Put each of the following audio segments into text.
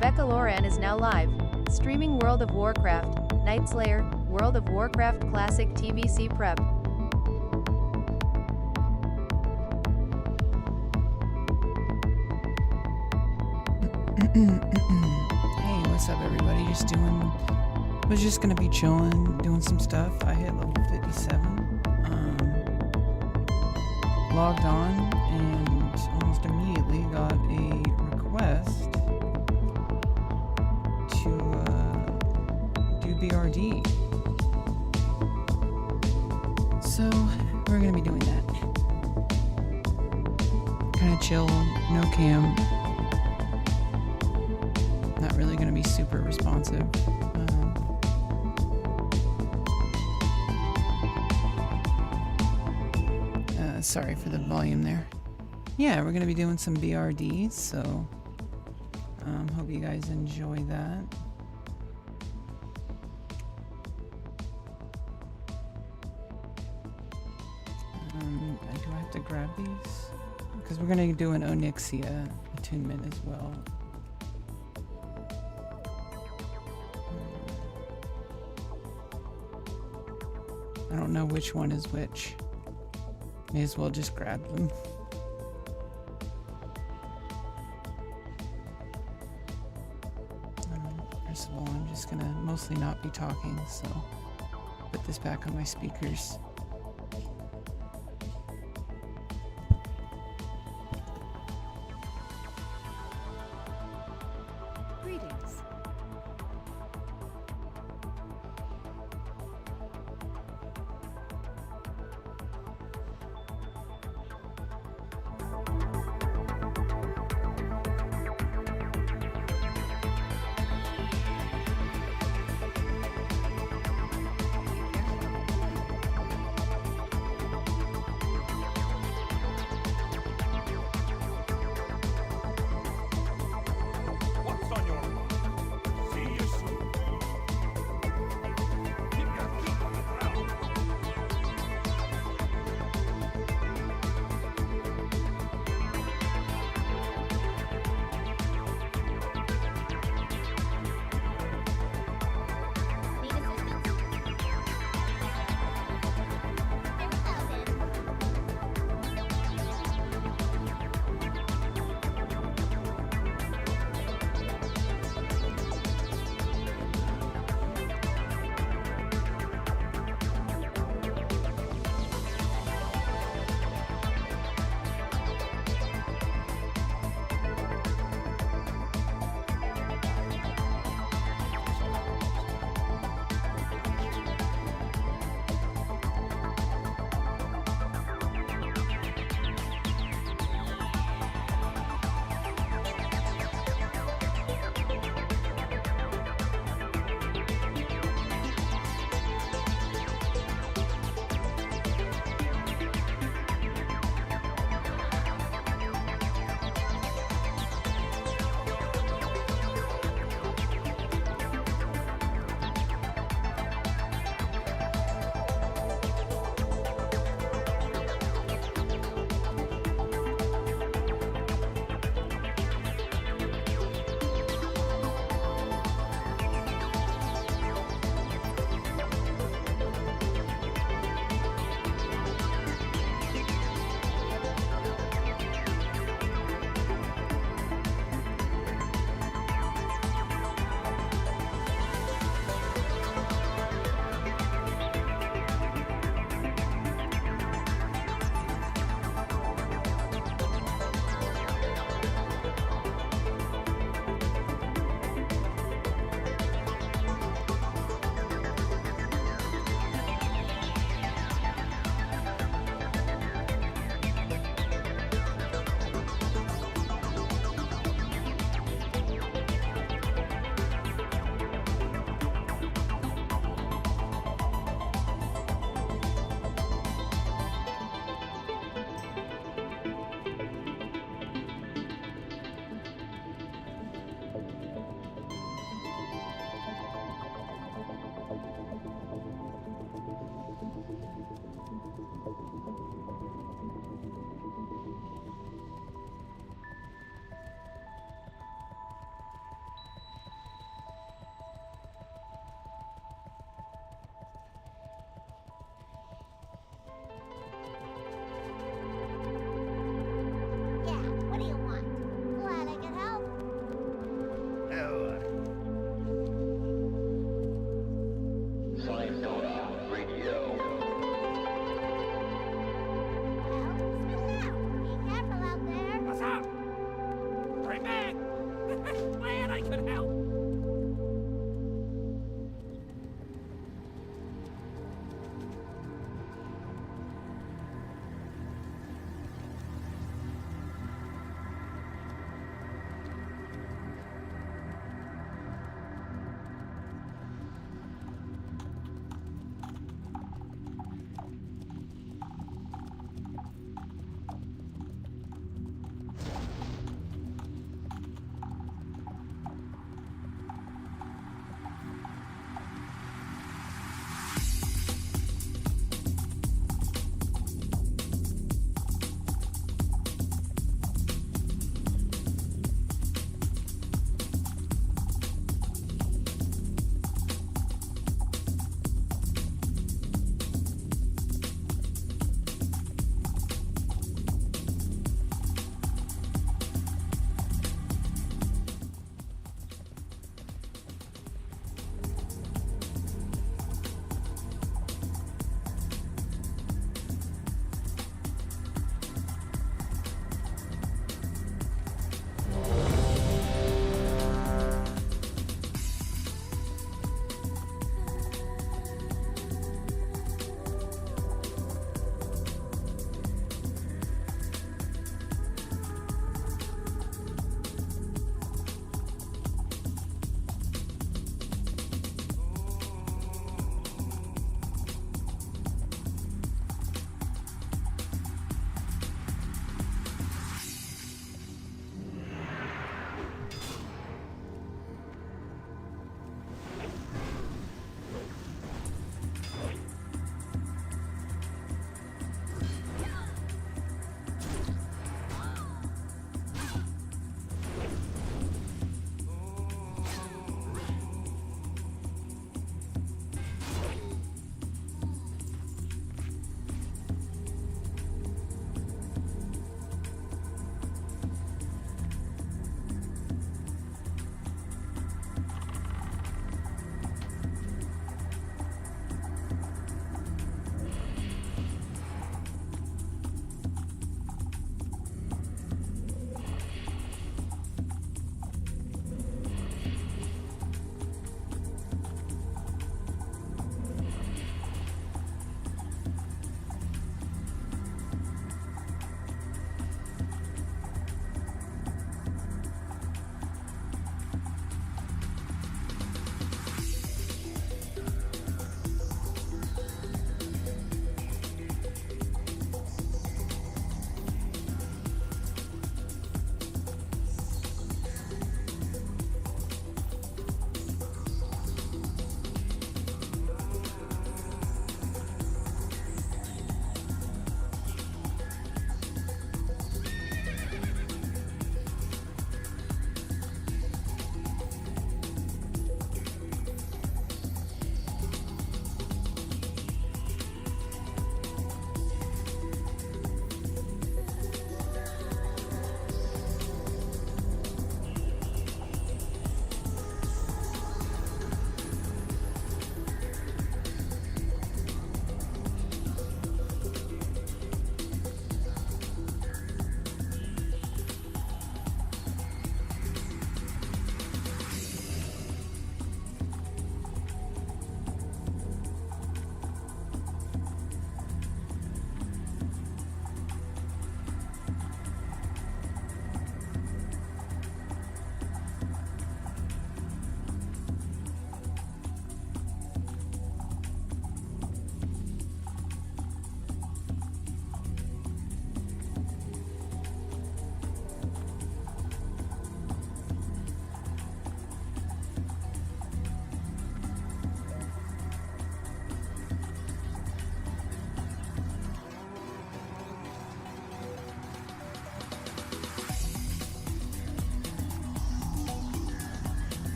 rebeccaloran is now live, streaming World of Warcraft, Nightslayer, World of Warcraft Classic TBC Prep. Hey, what's up everybody? Was just gonna be chilling, doing some stuff. I hit level 57, logged on, and almost immediately got a request to do BRD. So, we're gonna be doing that. Kinda chill, no cam. Not really going to be super responsive. Sorry for the volume there. Yeah, we're going to be doing some BRD, so hope you guys enjoy that. Do I have to grab these? Because we're going to do an Onyxia attunement as well. I don't know which one is which. May as well just grab them. First of all, I'm just gonna mostly not be talking, so put this back on my speakers. Greetings.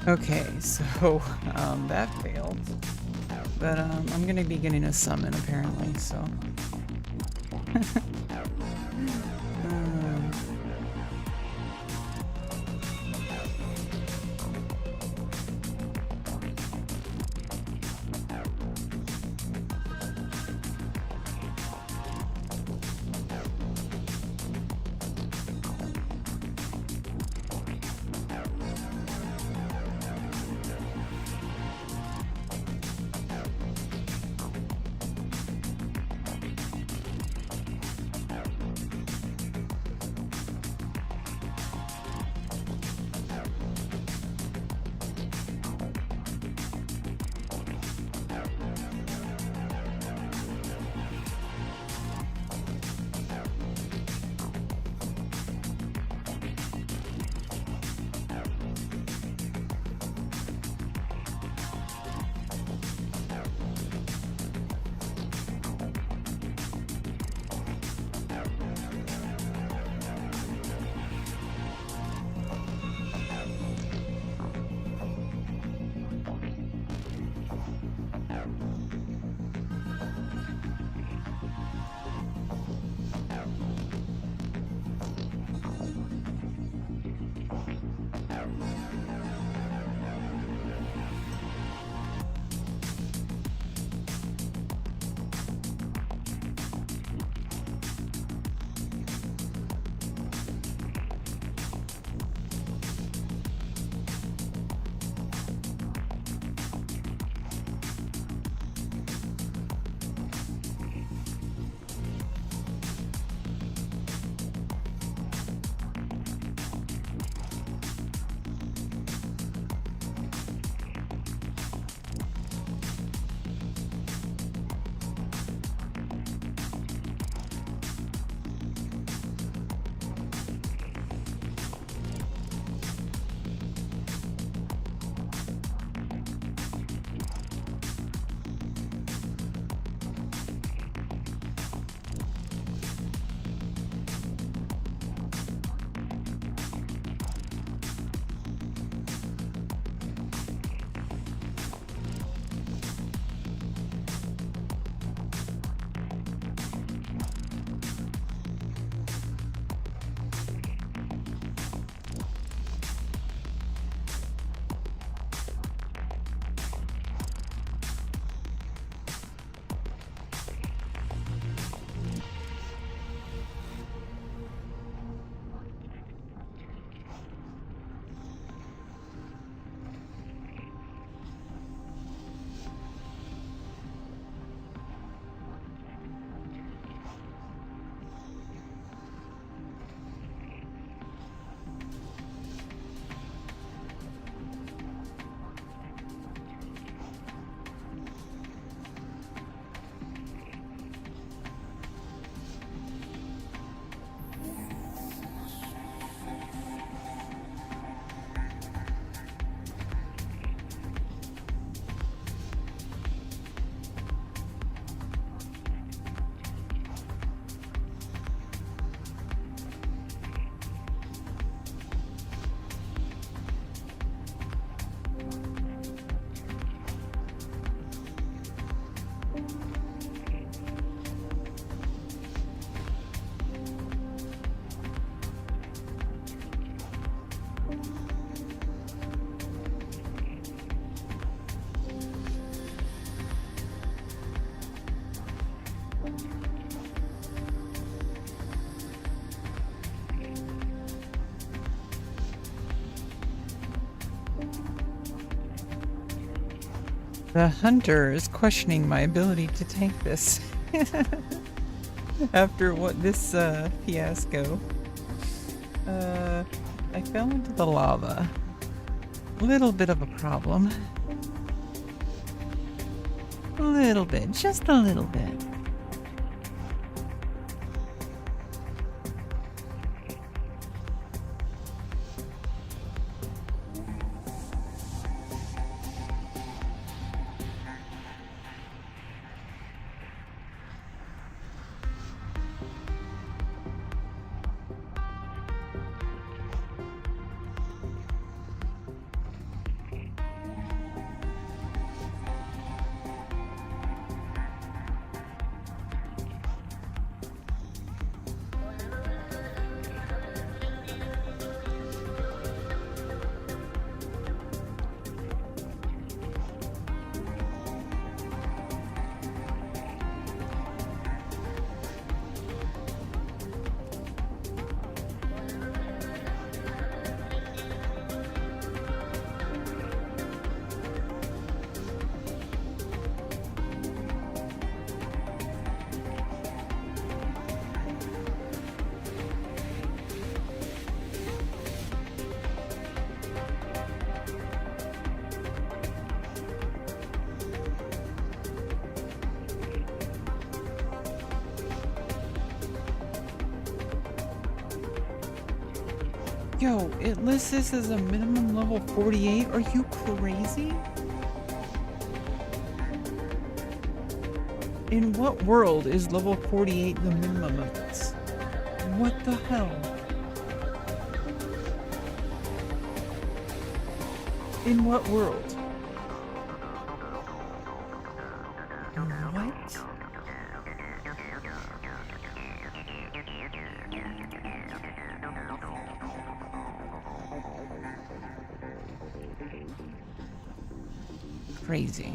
Okay, so that failed. But I'm gonna be getting a summon apparently, so. The hunter is questioning my ability to tank this after what this fiasco. I fell into the lava. A little bit of a problem. A little bit, just a little bit. Yo, it lists this as a minimum level 48. Are you crazy? In what world is level 48 the minimum of this? What the hell? In what world? What? Crazy.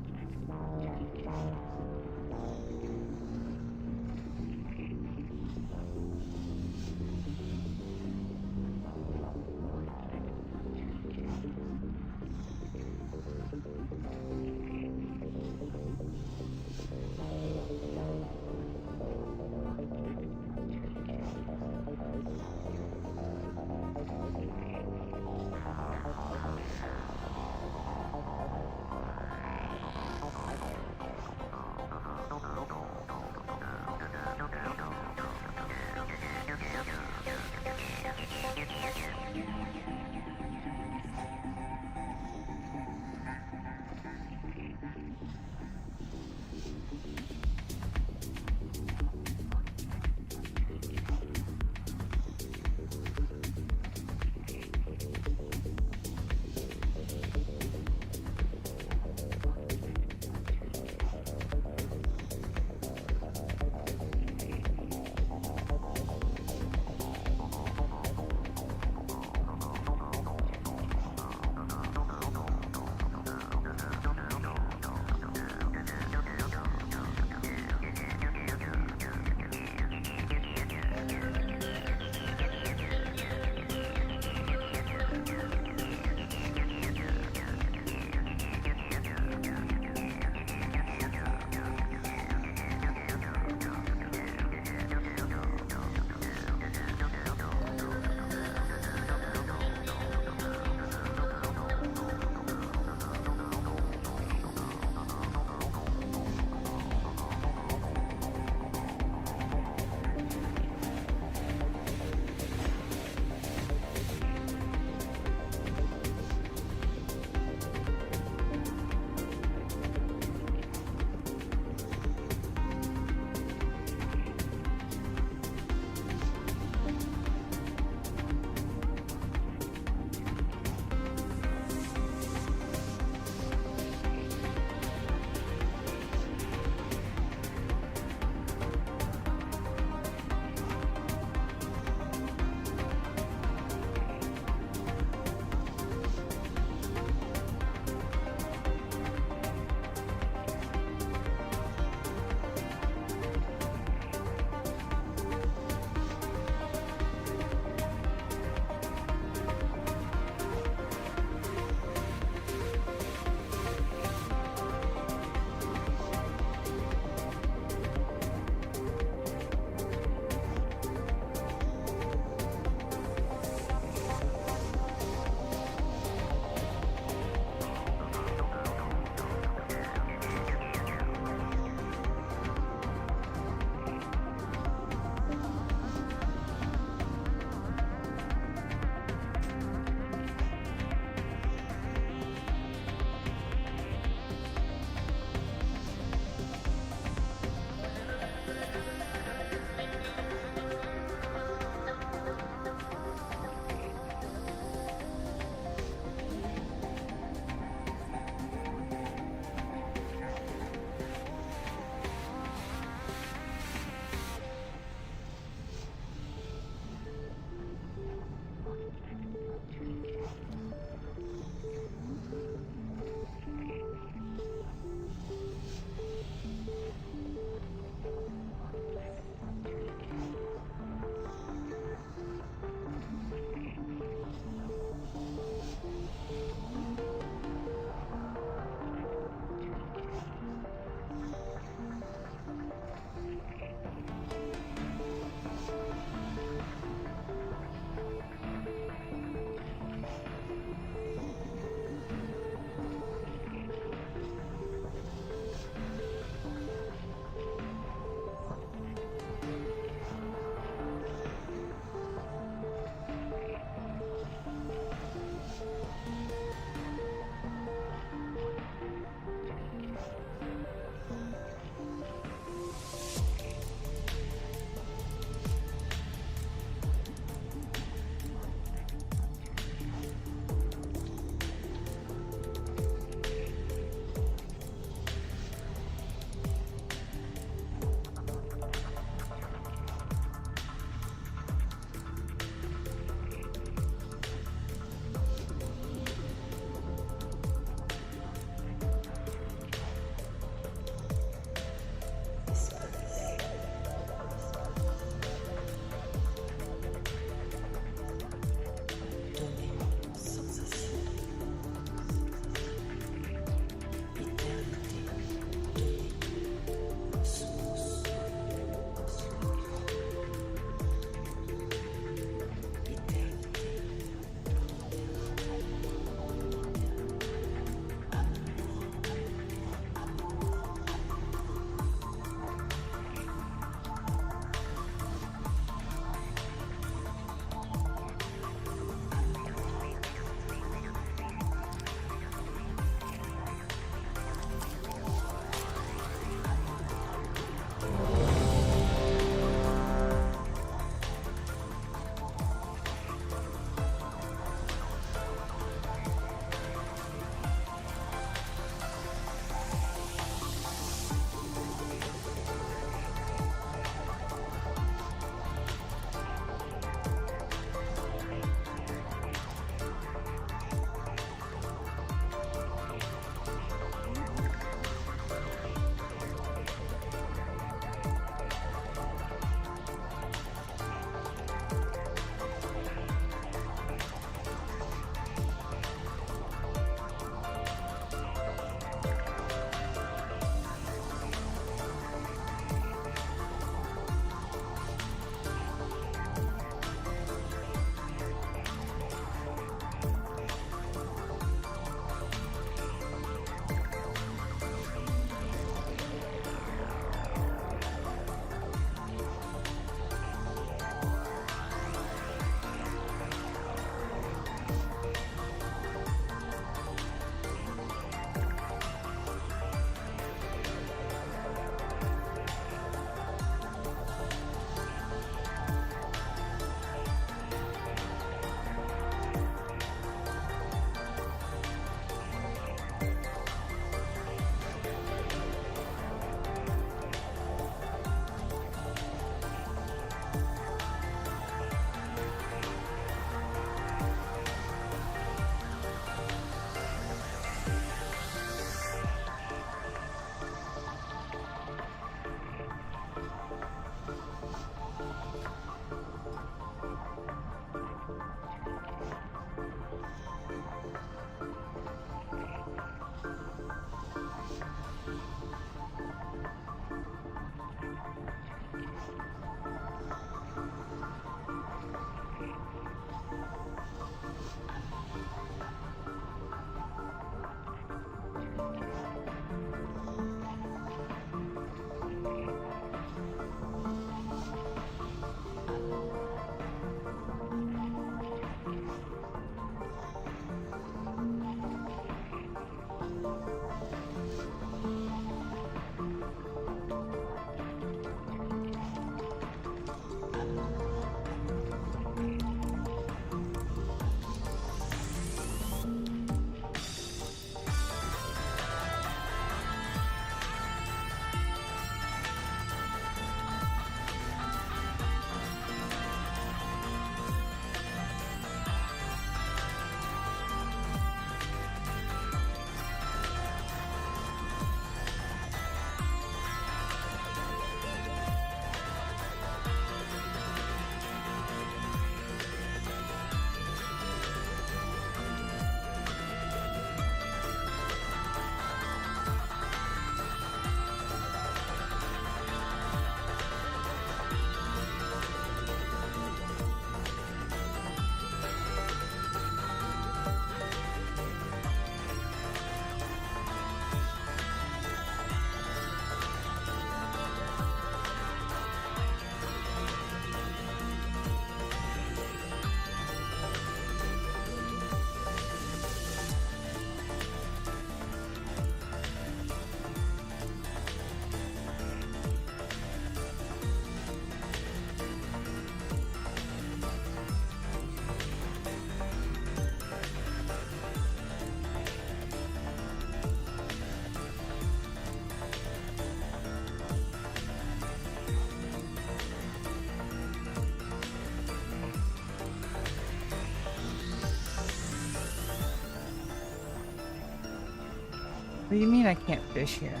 do you mean I can't fish here?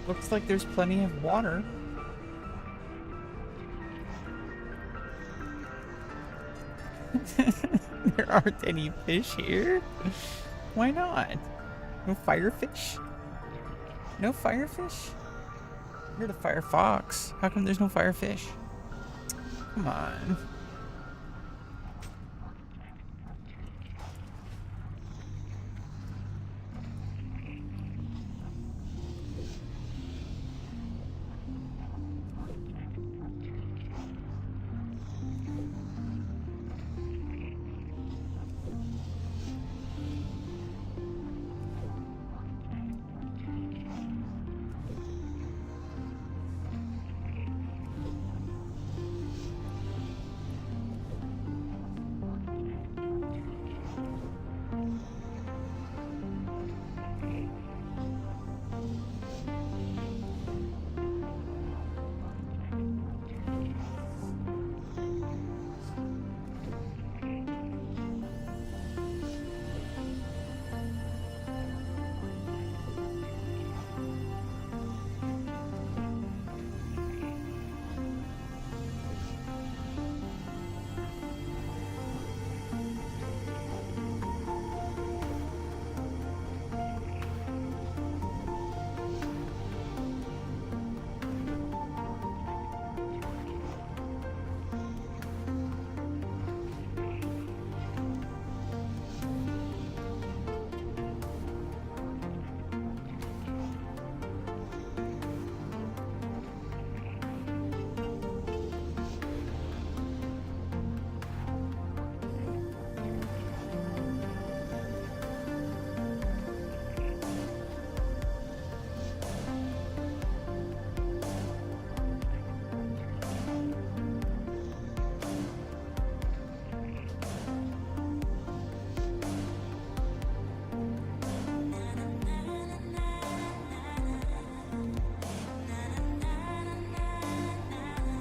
Looks like there's plenty of water. There aren't any fish here. Why not? No firefish? No firefish? You're the firefox. How come there's no firefish? Come on.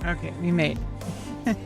Okay, we made it.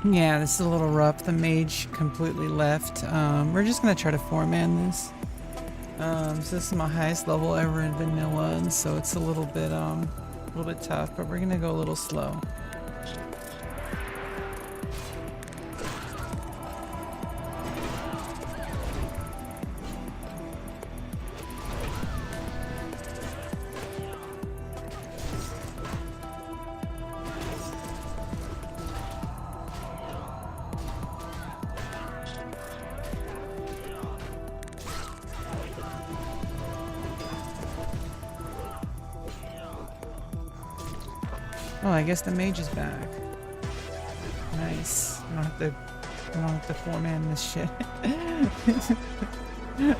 Yeah, this is a little rough. The mage completely left. We're just gonna try to four-man this. So this is my highest level ever in vanilla, and so it's a little bit tough, but we're gonna go a little slow. Oh, I guess the mage is back. Nice. I don't have to four-man this shit.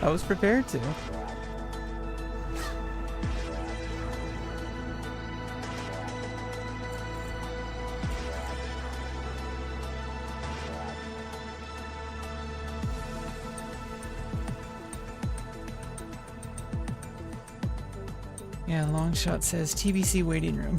I was prepared to. Yeah, Longshot says TBC waiting room.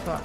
Fuck.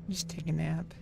Just take a nap.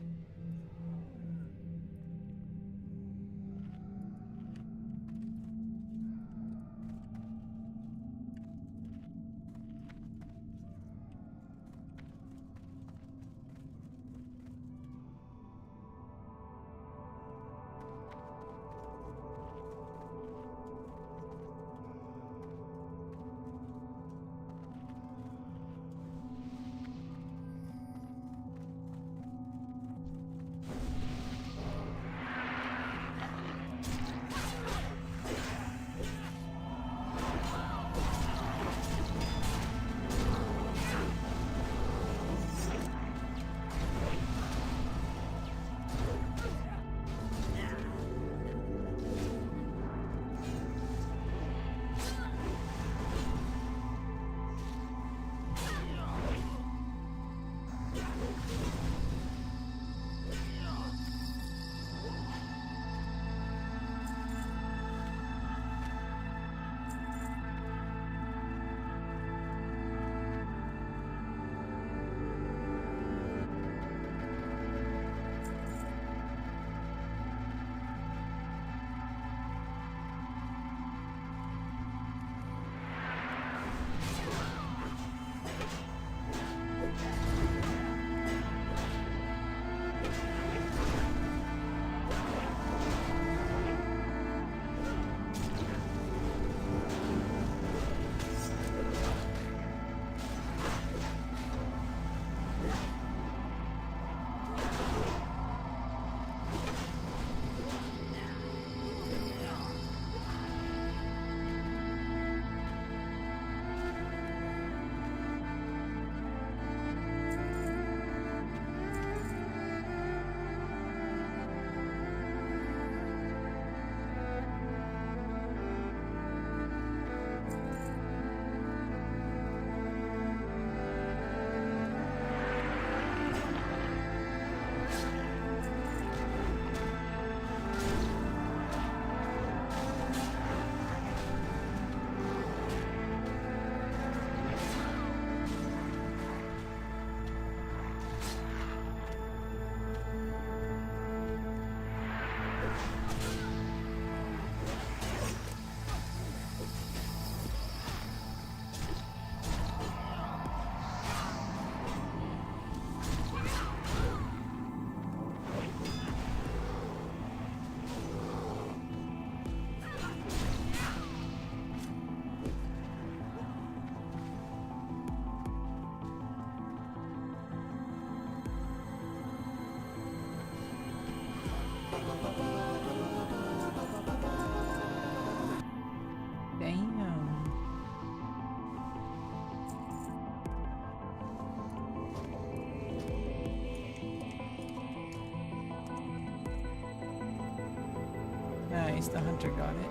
Damn. Nice, the hunter got it.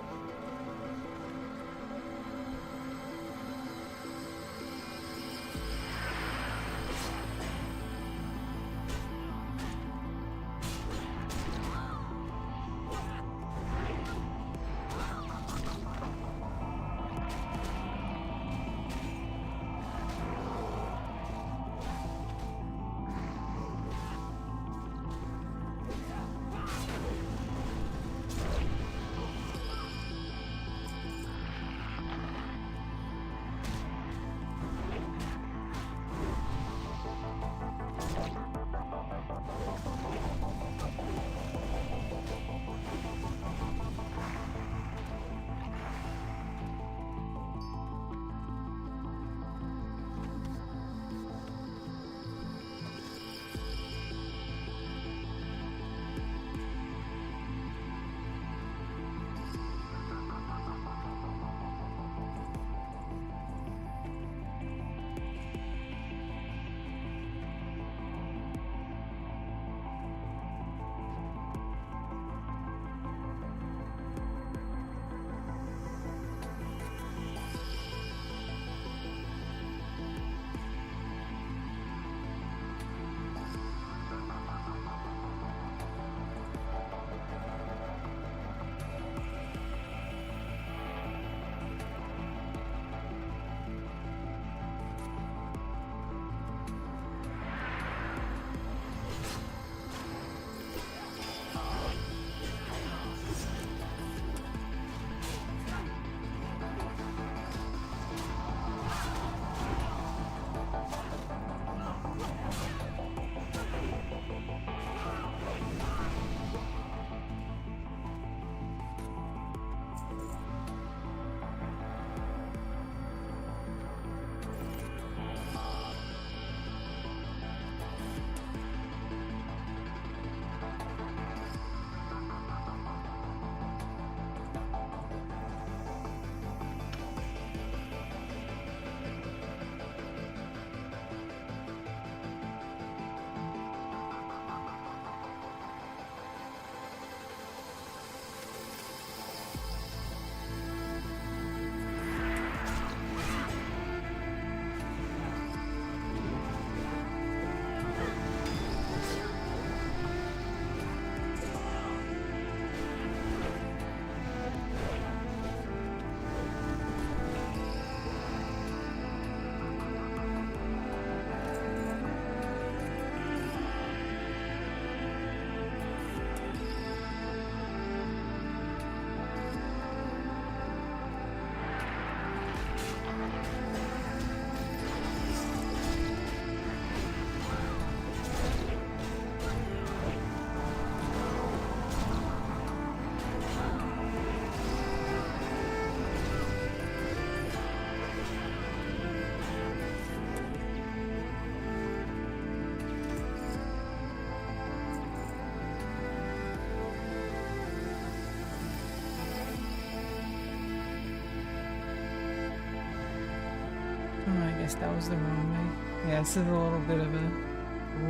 Oh, I guess that was the wrong way. Yeah, this is a little bit of a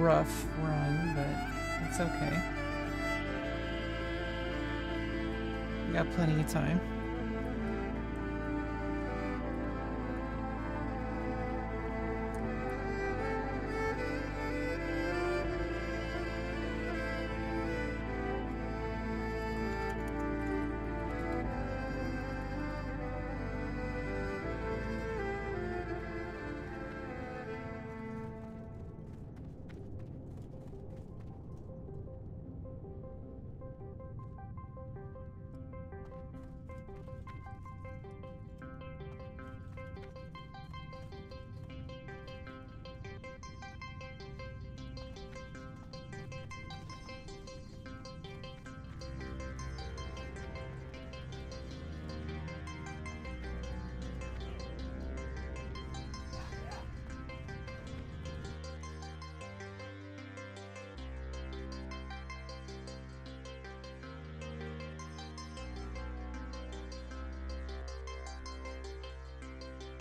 rough run, but it's okay. We got plenty of time.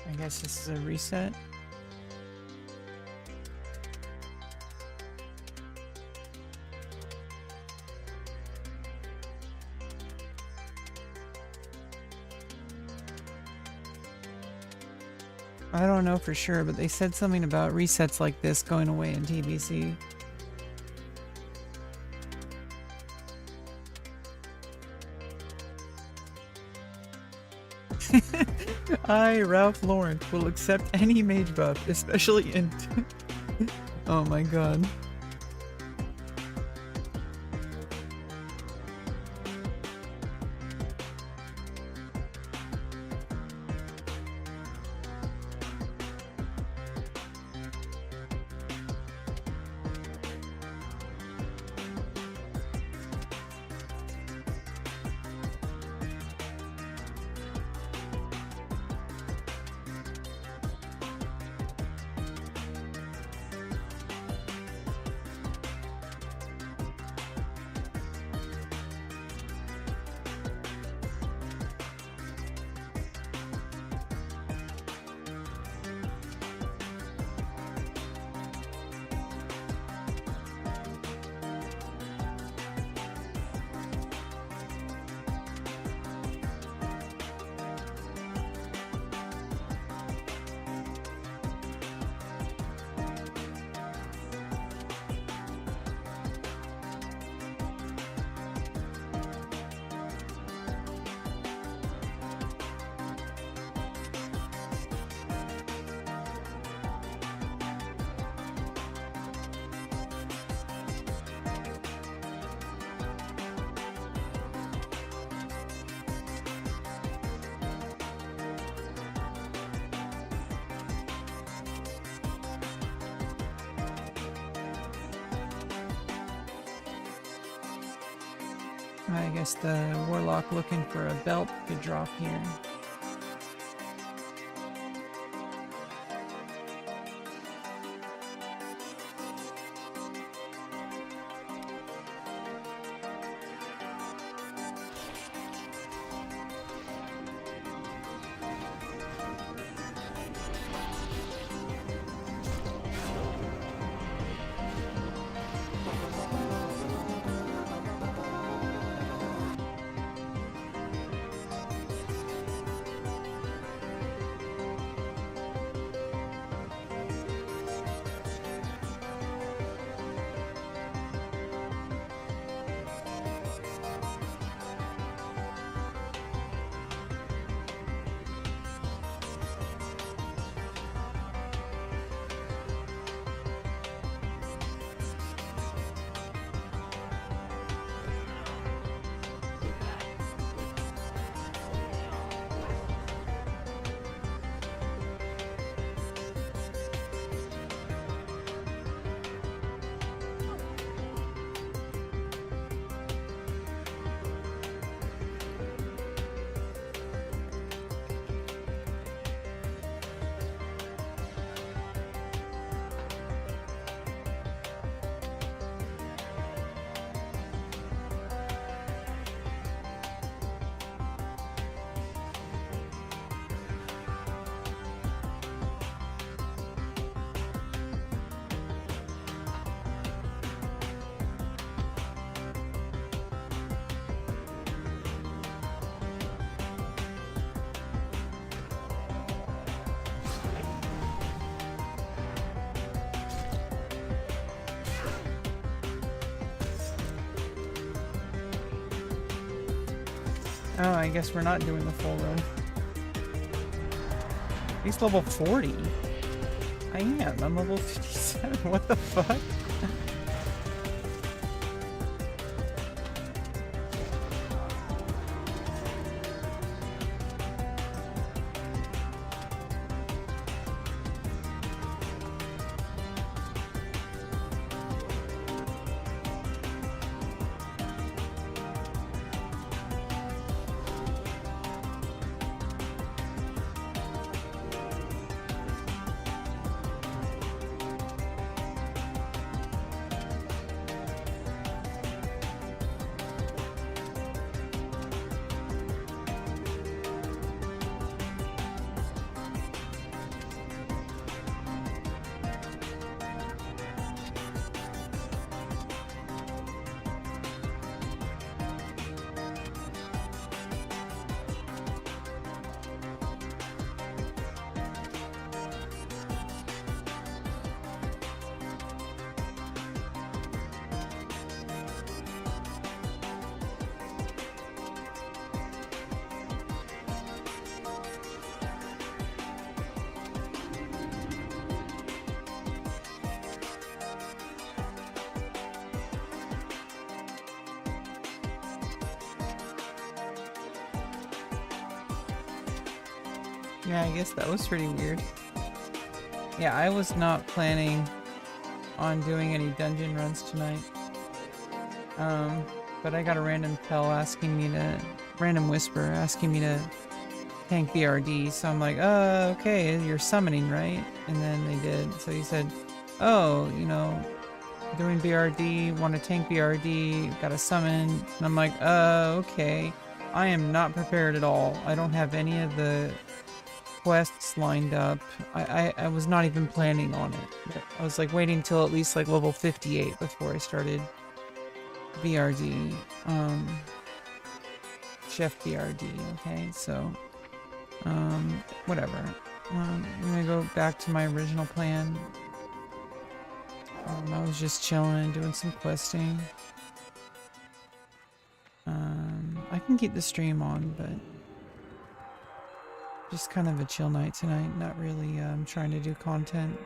I guess this is a reset. I don't know for sure, but they said something about resets like this going away in TBC. I, Ralph Lawrence, will accept any mage buff, especially in... Oh my god. I guess the warlock looking for a belt could drop here. Oh, I guess we're not doing the full run. He's level 40. I am. I'm level 57. What the fuck? Yeah, I guess that was pretty weird. Yeah, I was not planning on doing any dungeon runs tonight. But I got a random random whisper asking me to tank BRD, so I'm like, okay, you're summoning, right? And then they did, so he said, oh, you know, doing BRD, want to tank BRD, got a summon, and I'm like, okay. I am not prepared at all. I don't have any of the quests lined up. I was not even planning on it. I was like waiting till at least like level 58 before I started BRD, Chef BRD, okay, so, whatever. I'm gonna go back to my original plan. I was just chilling, doing some questing. I can keep the stream on, but just kind of a chill night tonight, not really, trying to do content.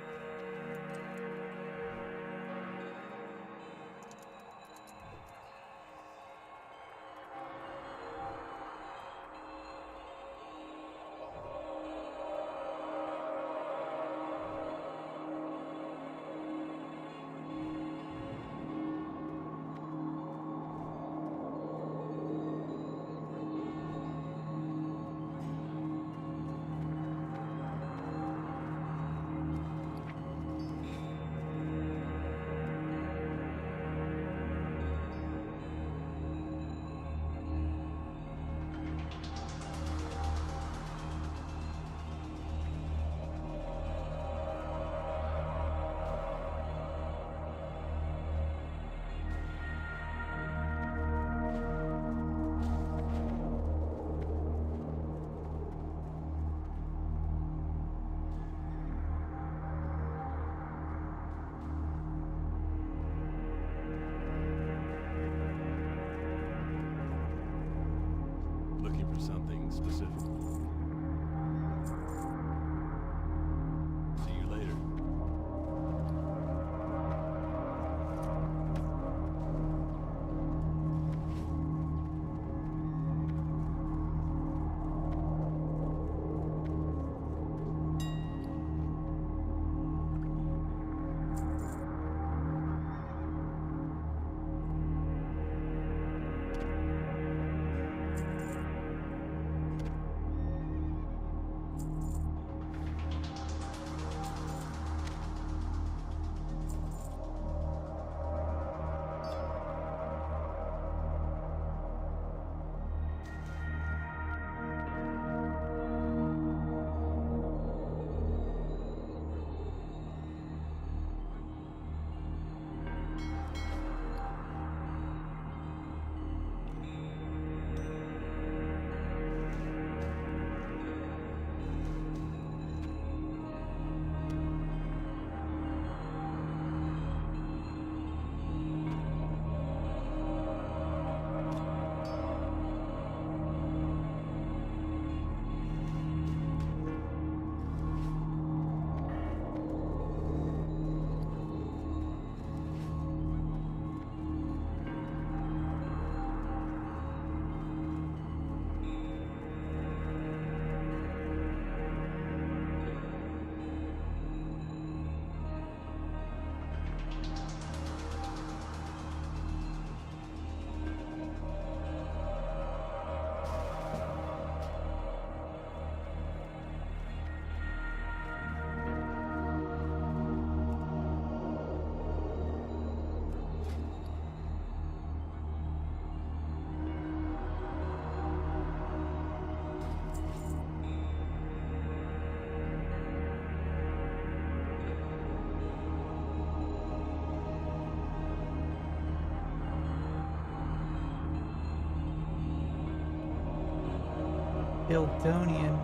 Something specific. See you later. Bildonian.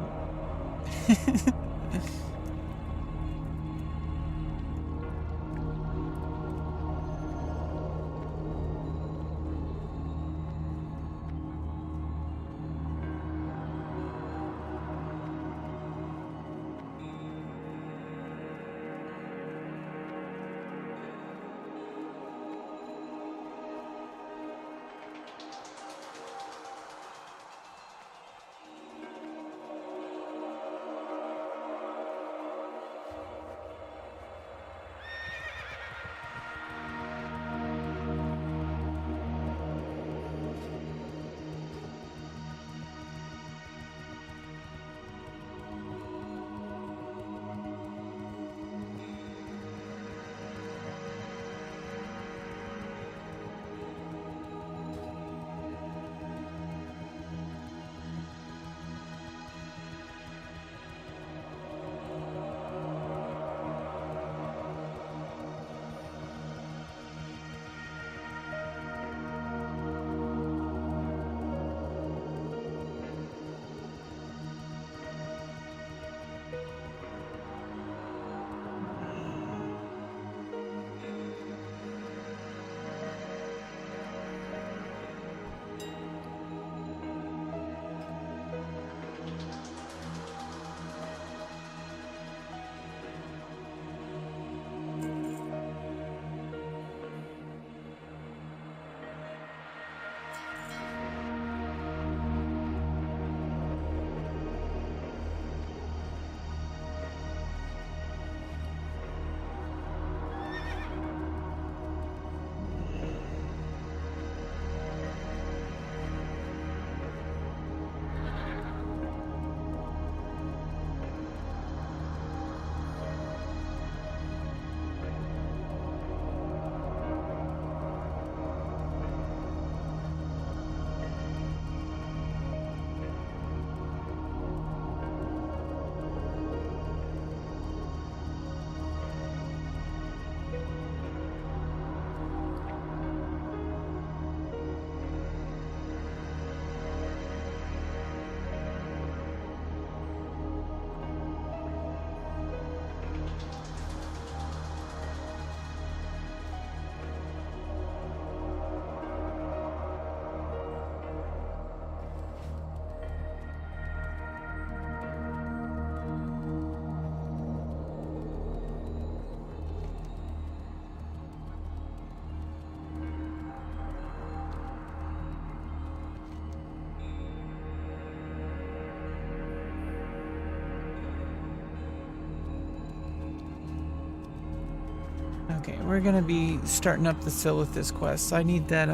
Okay, we're gonna be starting up the Silithus quest. I need that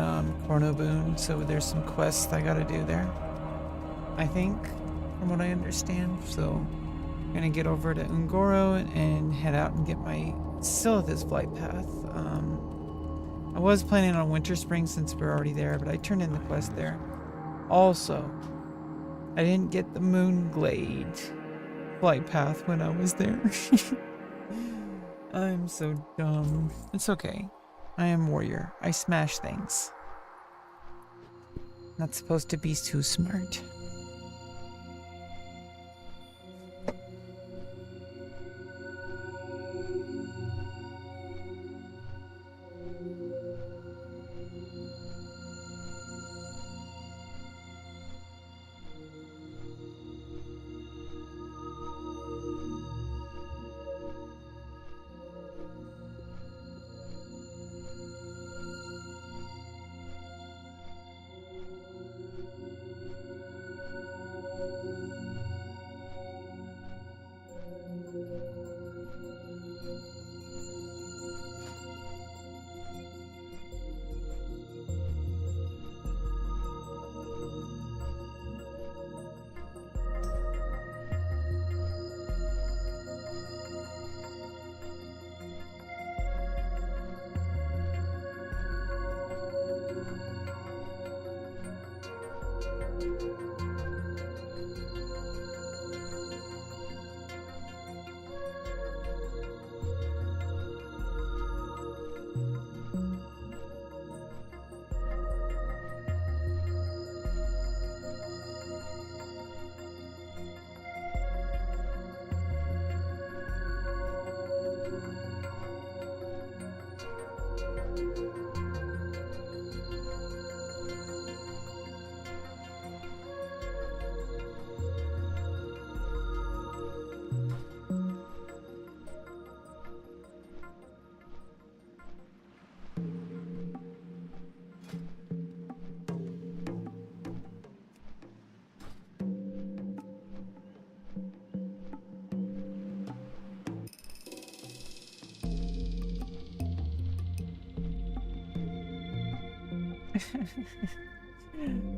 Chrono Boon, so there's some quests I gotta do there. I think, from what I understand. So I'm gonna get over to Ungoro and head out and get my Silithus flight path. I was planning on Winter Spring since we're already there, but I turned in the quest there. Also, I didn't get the Moonglade flight path when I was there. I'm so dumb. It's okay. I am warrior. I smash things. Not supposed to be too smart.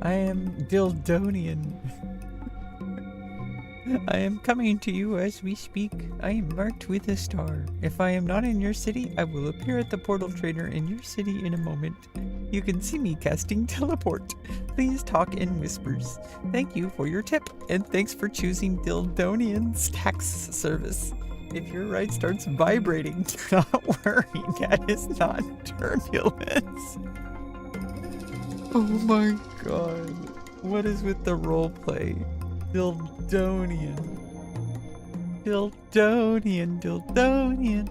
I am Dildonian. I am coming to you as we speak. I am marked with a star. If I am not in your city, I will appear at the portal trainer in your city in a moment. You can see me casting teleport. Please talk in whispers. Thank you for your tip, and thanks for choosing Dildonian's tax service. If your ride starts vibrating, do not worry, that is not turbulence. Oh my god. What is with the roleplay? Dildonian. Dildonian, Dildonian.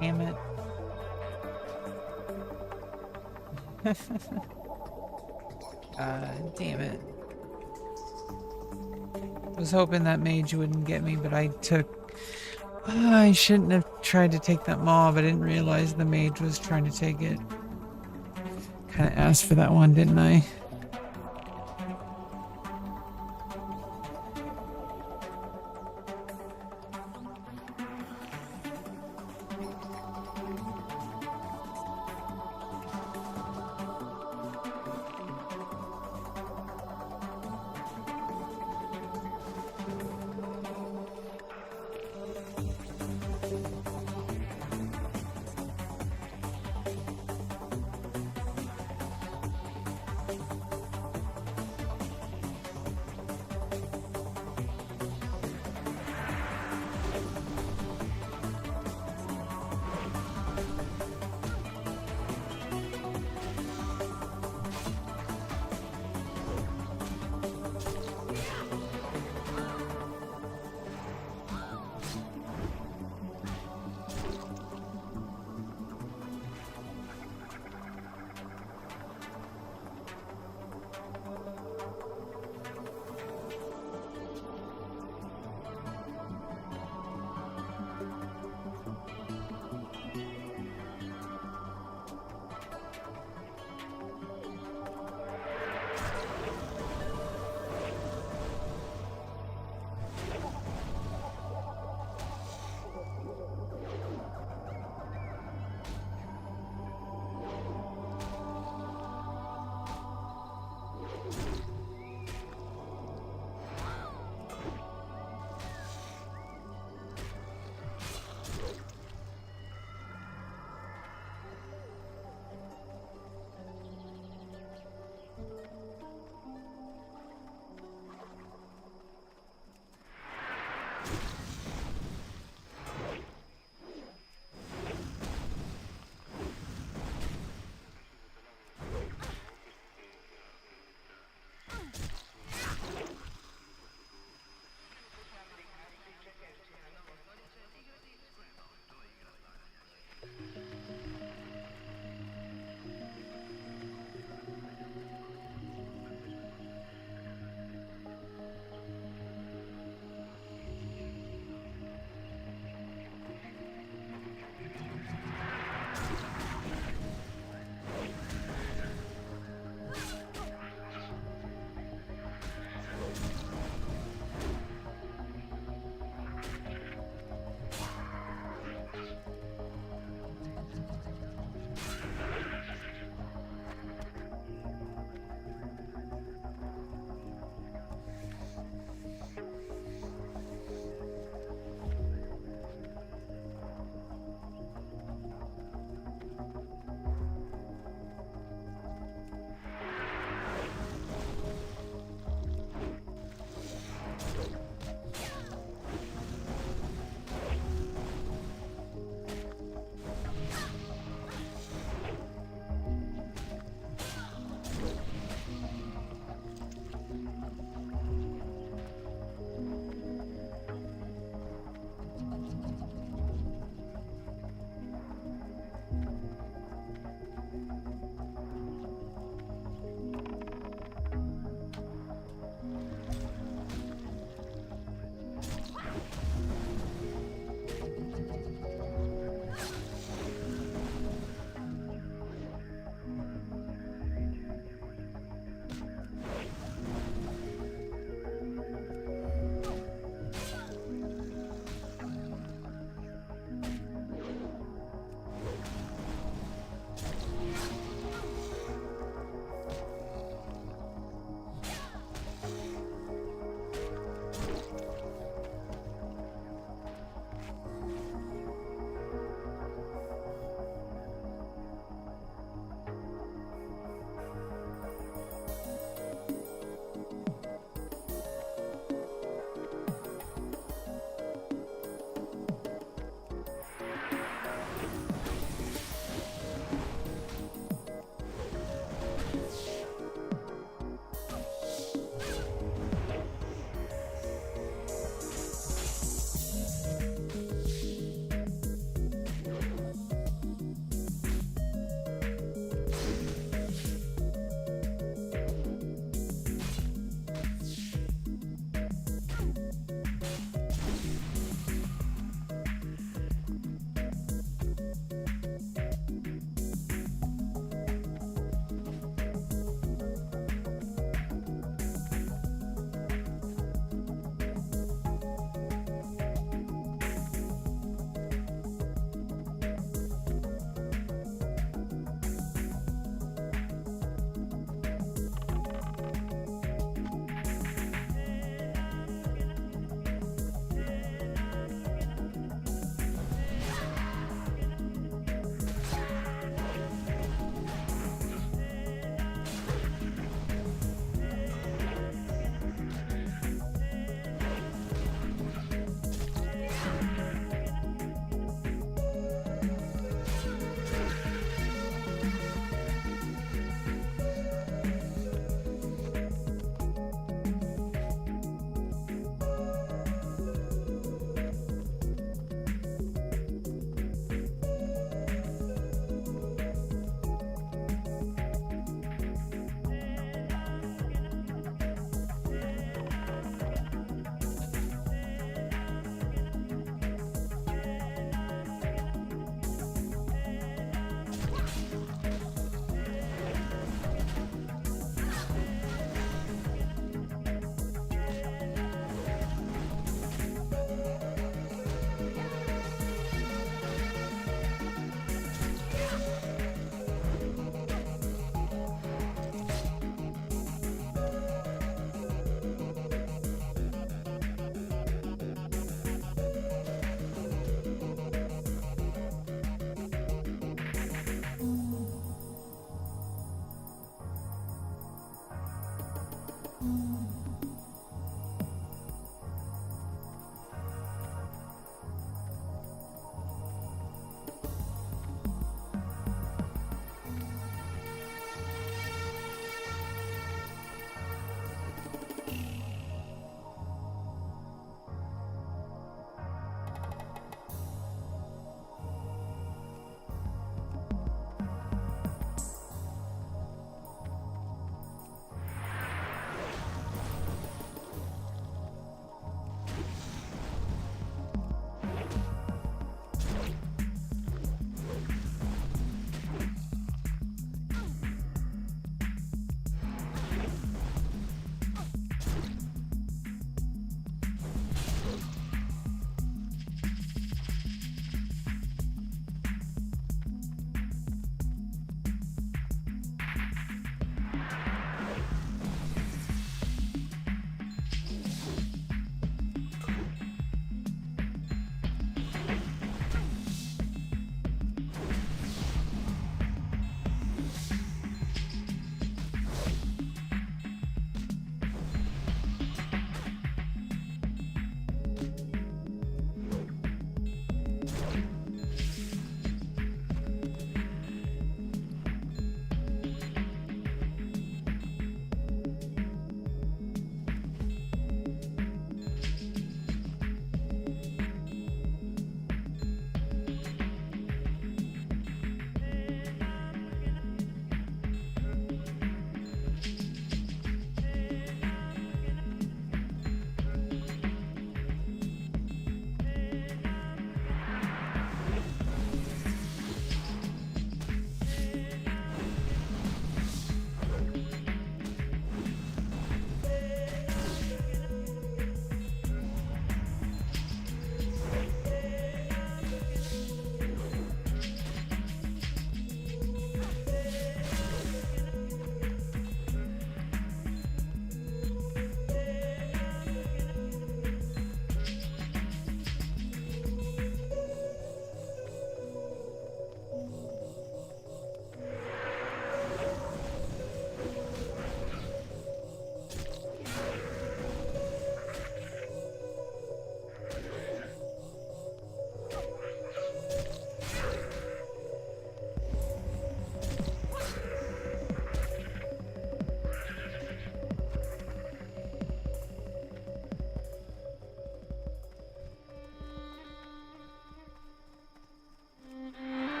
Damn it. Damn it. Was hoping that mage wouldn't get me, but I took... I shouldn't have tried to take that mob. I didn't realize the mage was trying to take it. Kind of asked for that one, didn't I?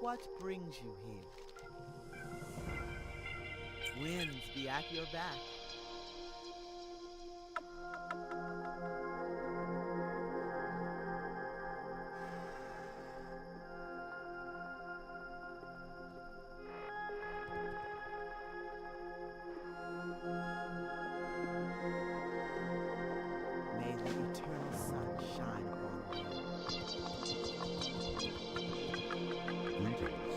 What brings you here? Winds be at your back. May the eternal sun shine upon you. Greetings.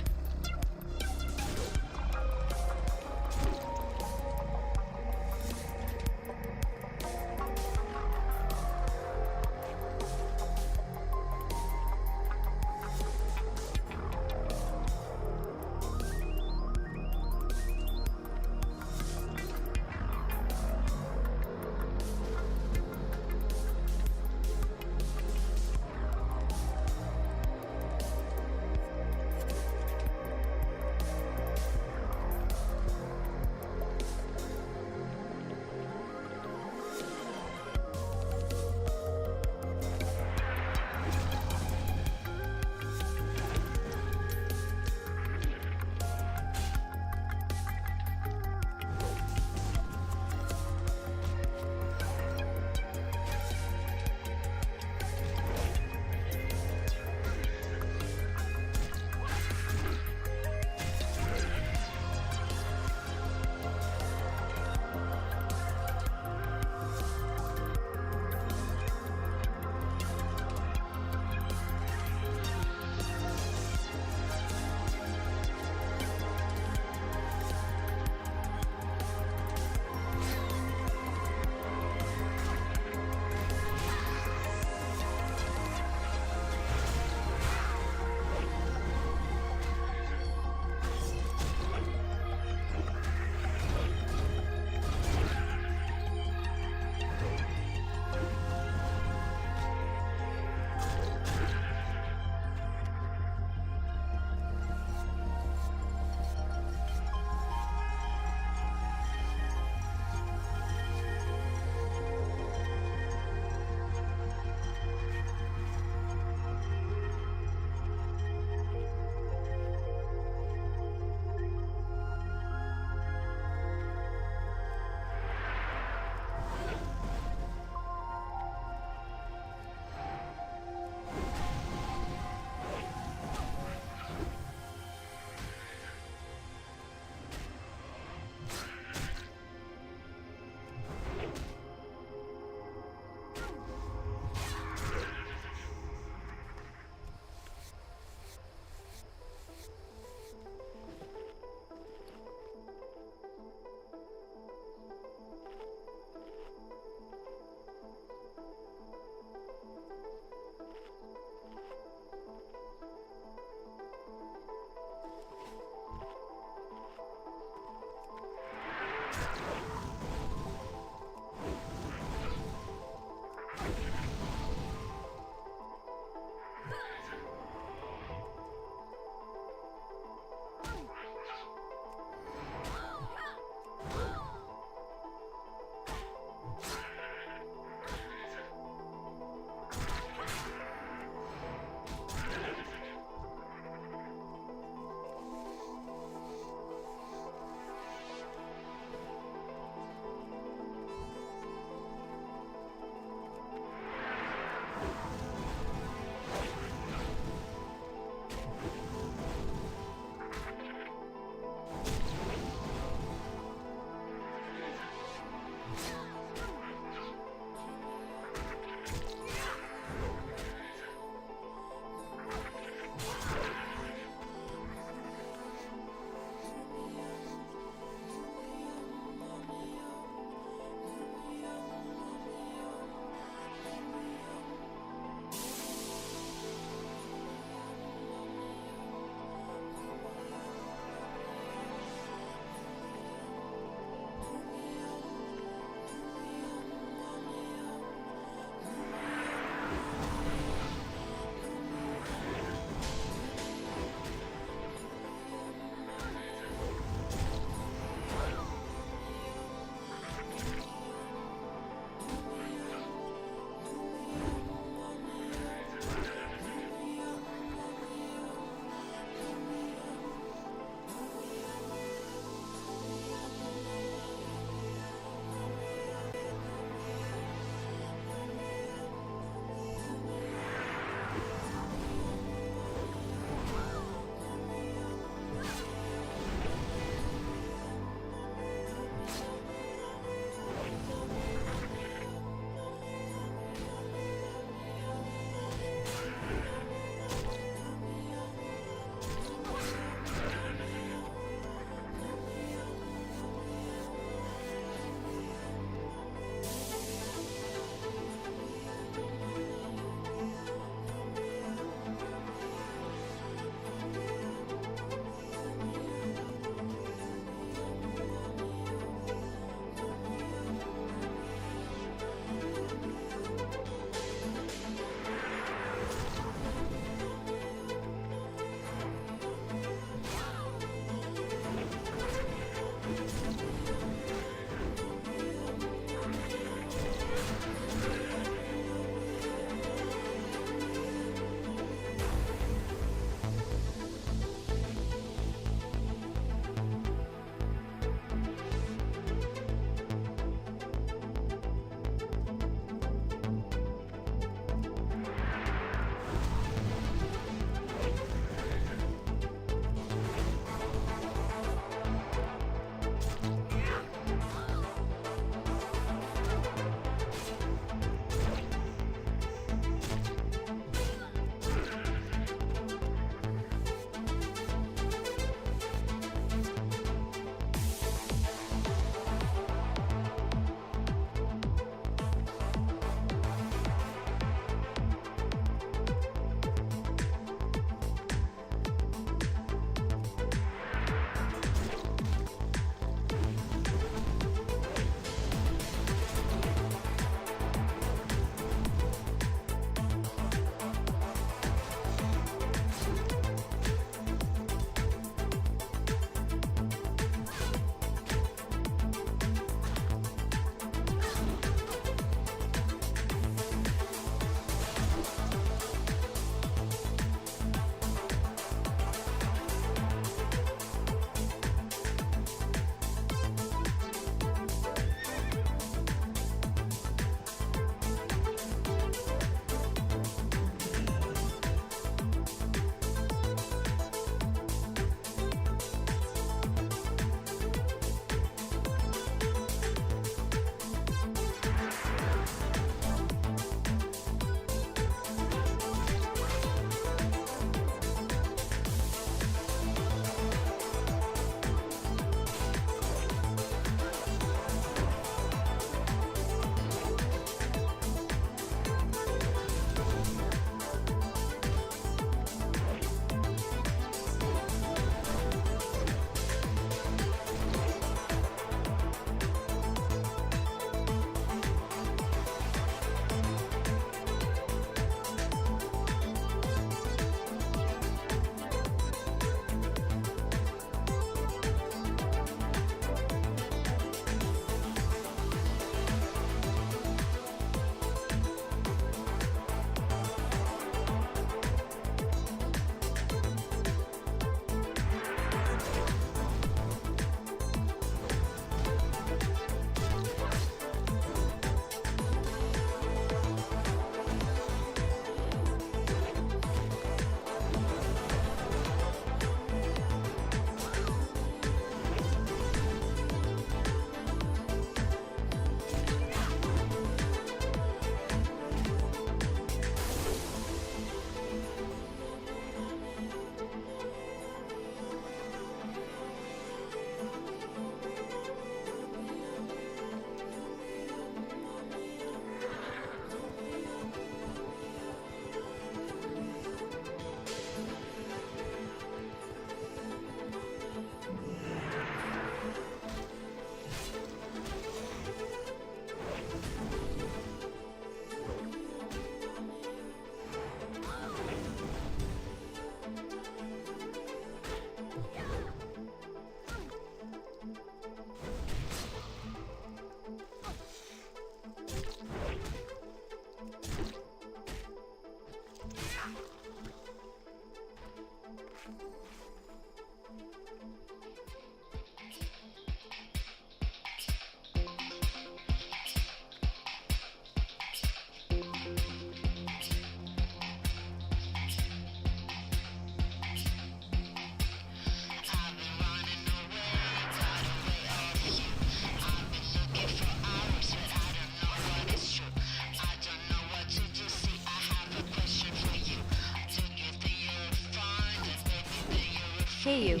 Hey you.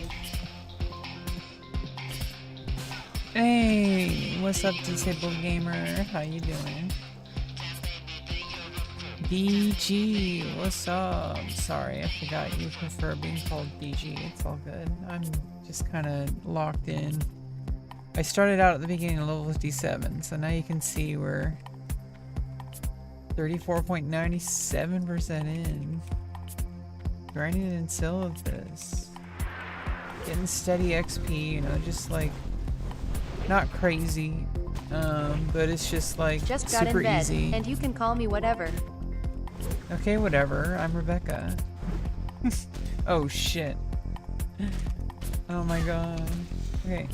Hey, what's up, disabled gamer? How you doing? BG, what's up? Sorry, I forgot you prefer being called BG. It's all good. I'm just kind of locked in. I started out at the beginning of level 57, so now you can see we're 34.97% in. Grinding in Syllabus. Getting steady XP, you know, just like not crazy. But it's just like Just got super in bed, easy. and you can call me whatever. Okay, whatever. I'm Rebecca. Oh shit. Oh my god. Okay.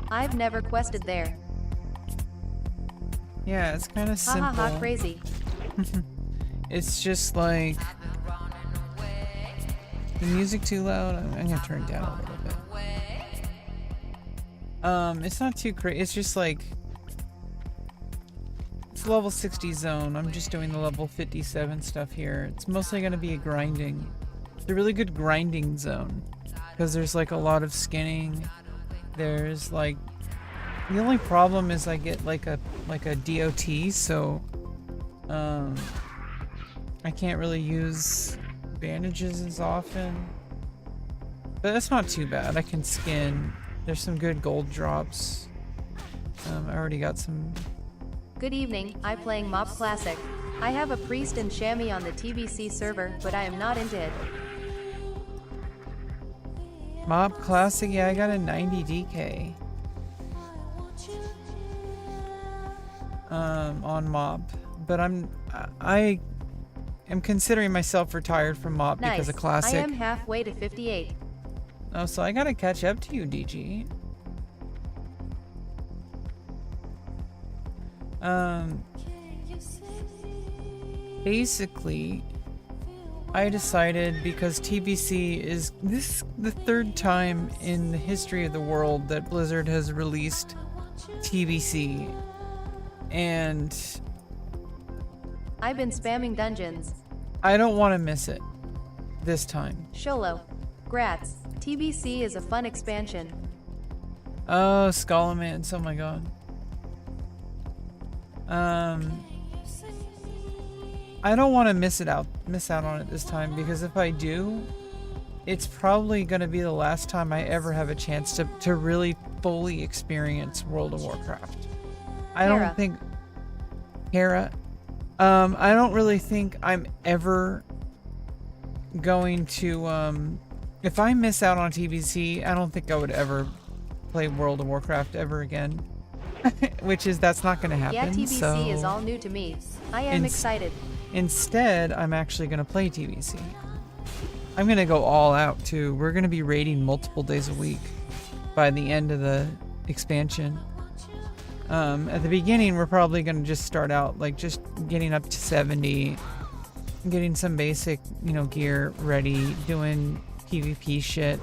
I've never quested there. Yeah, it's kind of Ha simple. ha ha, crazy. It's just like the music too loud. I'm gonna turn it down a little bit. It's not too crazy. It's just like it's level 60 zone. I'm just doing the level 57 stuff here. It's mostly gonna be a grinding. It's a really good grinding zone because there's like a lot of skinning. There's like the only problem is I get like a DOT, so I can't really use bandages as often, but that's not too bad. I can skin. There's some good gold drops. I already got some. Good evening, I'm playing Mob Classic. I have a priest and chamois on the TBC server, but I am not into it. Mob Classic, yeah, I got a 90 DK. On Mob, but I am considering myself retired from Mob Nice. because of Classic. I am halfway to 58. Oh, so I gotta catch up to you, DG. Basically, I decided because TBC is the third time in the history of the world that Blizzard has released TBC, and I've been spamming dungeons. I don't want to miss it this time. Sholo. Grats. TBC is a fun expansion. Oh, Skullomance, oh my god. I don't want to miss out on it this time, because if I do, it's probably going to be the last time I ever have a chance to really fully experience World of Warcraft. I don't think Hera. I don't really think I'm ever going to if I miss out on TBC, I don't think I would ever play World of Warcraft ever again. That's not going to happen. Yeah, TBC so is all new to me. I am excited. Instead, I'm actually going to play TBC. I'm going to go all out too. We're going to be raiding multiple days a week by the end of the expansion. At the beginning, we're probably going to just start out like just getting up to 70, getting some basic, gear ready, doing PvP shit.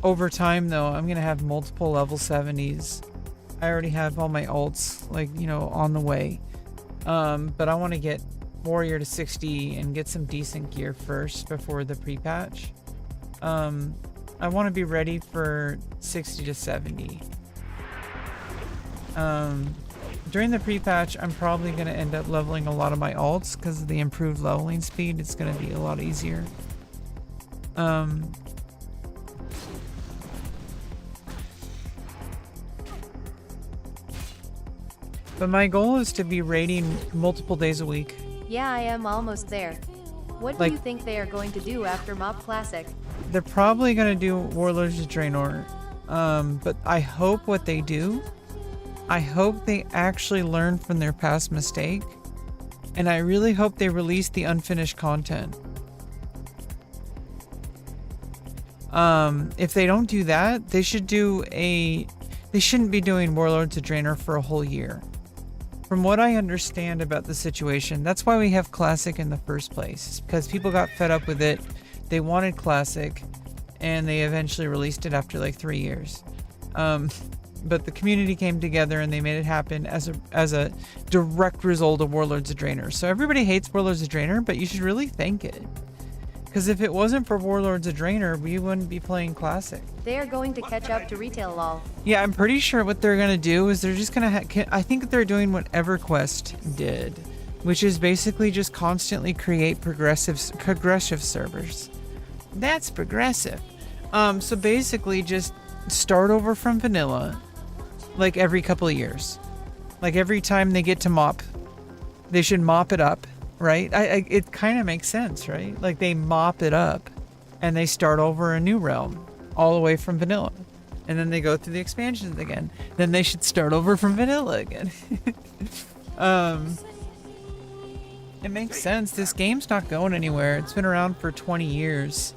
Over time though, I'm going to have multiple level 70s. I already have all my ults on the way. But I want to get warrior to 60 and get some decent gear first before the pre-patch. I want to be ready for 60 to 70. During the pre-patch, I'm probably going to end up leveling a lot of my alts because of the improved leveling speed. It's going to be a lot easier. But my goal is to be raiding multiple days a week. Yeah, I am almost there. What do you think they are going to do after Mob Classic? They're probably going to do Warlords of Draenor. But I hope what they do, I hope they actually learn from their past mistake. And I really hope they release the unfinished content. If they don't do that, they shouldn't be doing Warlords of Draenor for a whole year. From what I understand about the situation, that's why we have Classic in the first place. Because people got fed up with it, they wanted Classic, and they eventually released it after like 3 years. but the community came together and they made it happen as a direct result of Warlords of Draenor. So everybody hates Warlords of Draenor, but you should really thank it. Because if it wasn't for Warlords of Draenor, we wouldn't be playing Classic. They are going to catch up to retail lol. Yeah, I'm pretty sure what they're going to do is they're just going to... I think they're doing what EverQuest did, which is basically just constantly create progressive servers. That's progressive. So basically just start over from vanilla, like every couple of years. Like every time they get to mop, they should mop it up. Right? It kind of makes sense, right? Like they mop it up and they start over a new realm all the way from vanilla. And then they go through the expansions again. Then they should start over from vanilla again. It makes sense. This game's not going anywhere. It's been around for 20 years.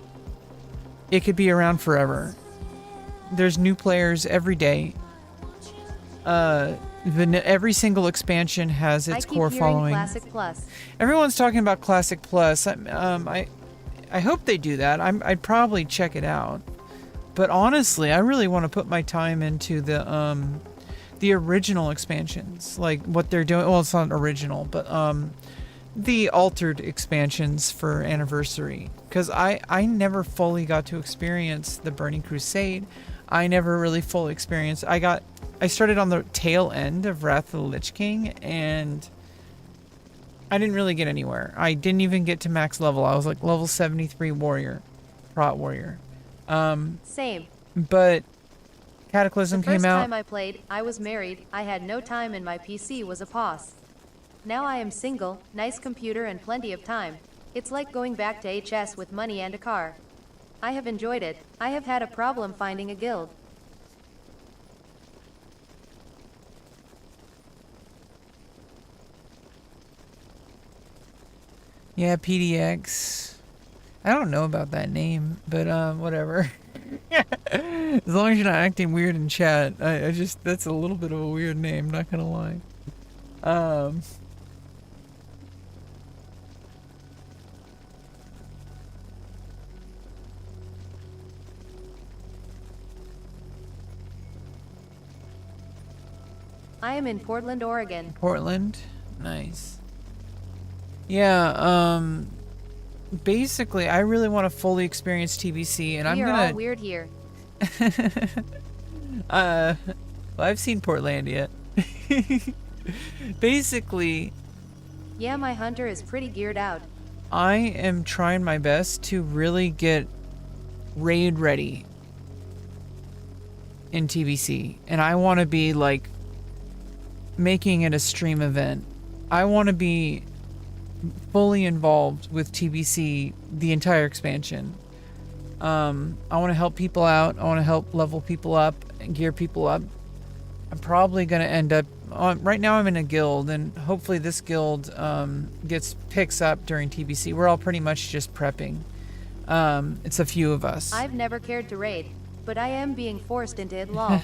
It could be around forever. There's new players every day. Every single expansion has its core following. Classic Plus. Everyone's talking about Classic Plus. I hope they do that. I'd probably check it out. But honestly, I really want to put my time into the original expansions, like what they're doing. Well, it's not original, but the altered expansions for Anniversary, because I never fully got to experience the Burning Crusade. I never really fully experienced. I started on the tail end of Wrath of the Lich King, and I didn't really get anywhere. I didn't even get to max level. I was like level 73 warrior, prot warrior. Same. But Cataclysm came out. The first time I played, I was married, I had no time and my PC was a POS. Now I am single, nice computer and plenty of time. It's like going back to HS with money and a car. I have enjoyed it. I have had a problem finding a guild. Yeah, PDX. I don't know about that name, but whatever. As long as you're not acting weird in chat, I just, that's a little bit of a weird name, not gonna lie. I am in Portland, Oregon. Portland? Nice. Yeah, basically, I really want to fully experience TBC, and I'm gonna... We are all weird here. Well, I've seen Portlandia. Basically... Yeah, my hunter is pretty geared out. I am trying my best to really get raid ready in TBC, and I want to be, like, making it a stream event. I want to be fully involved with TBC the entire expansion. I want to help people out. I want to help level people up and gear people up. I'm probably going to end up right now I'm in a guild, and hopefully this guild picks up during TBC. We're all pretty much just prepping. It's a few of us. I've never cared to raid, but I am being forced into it lol.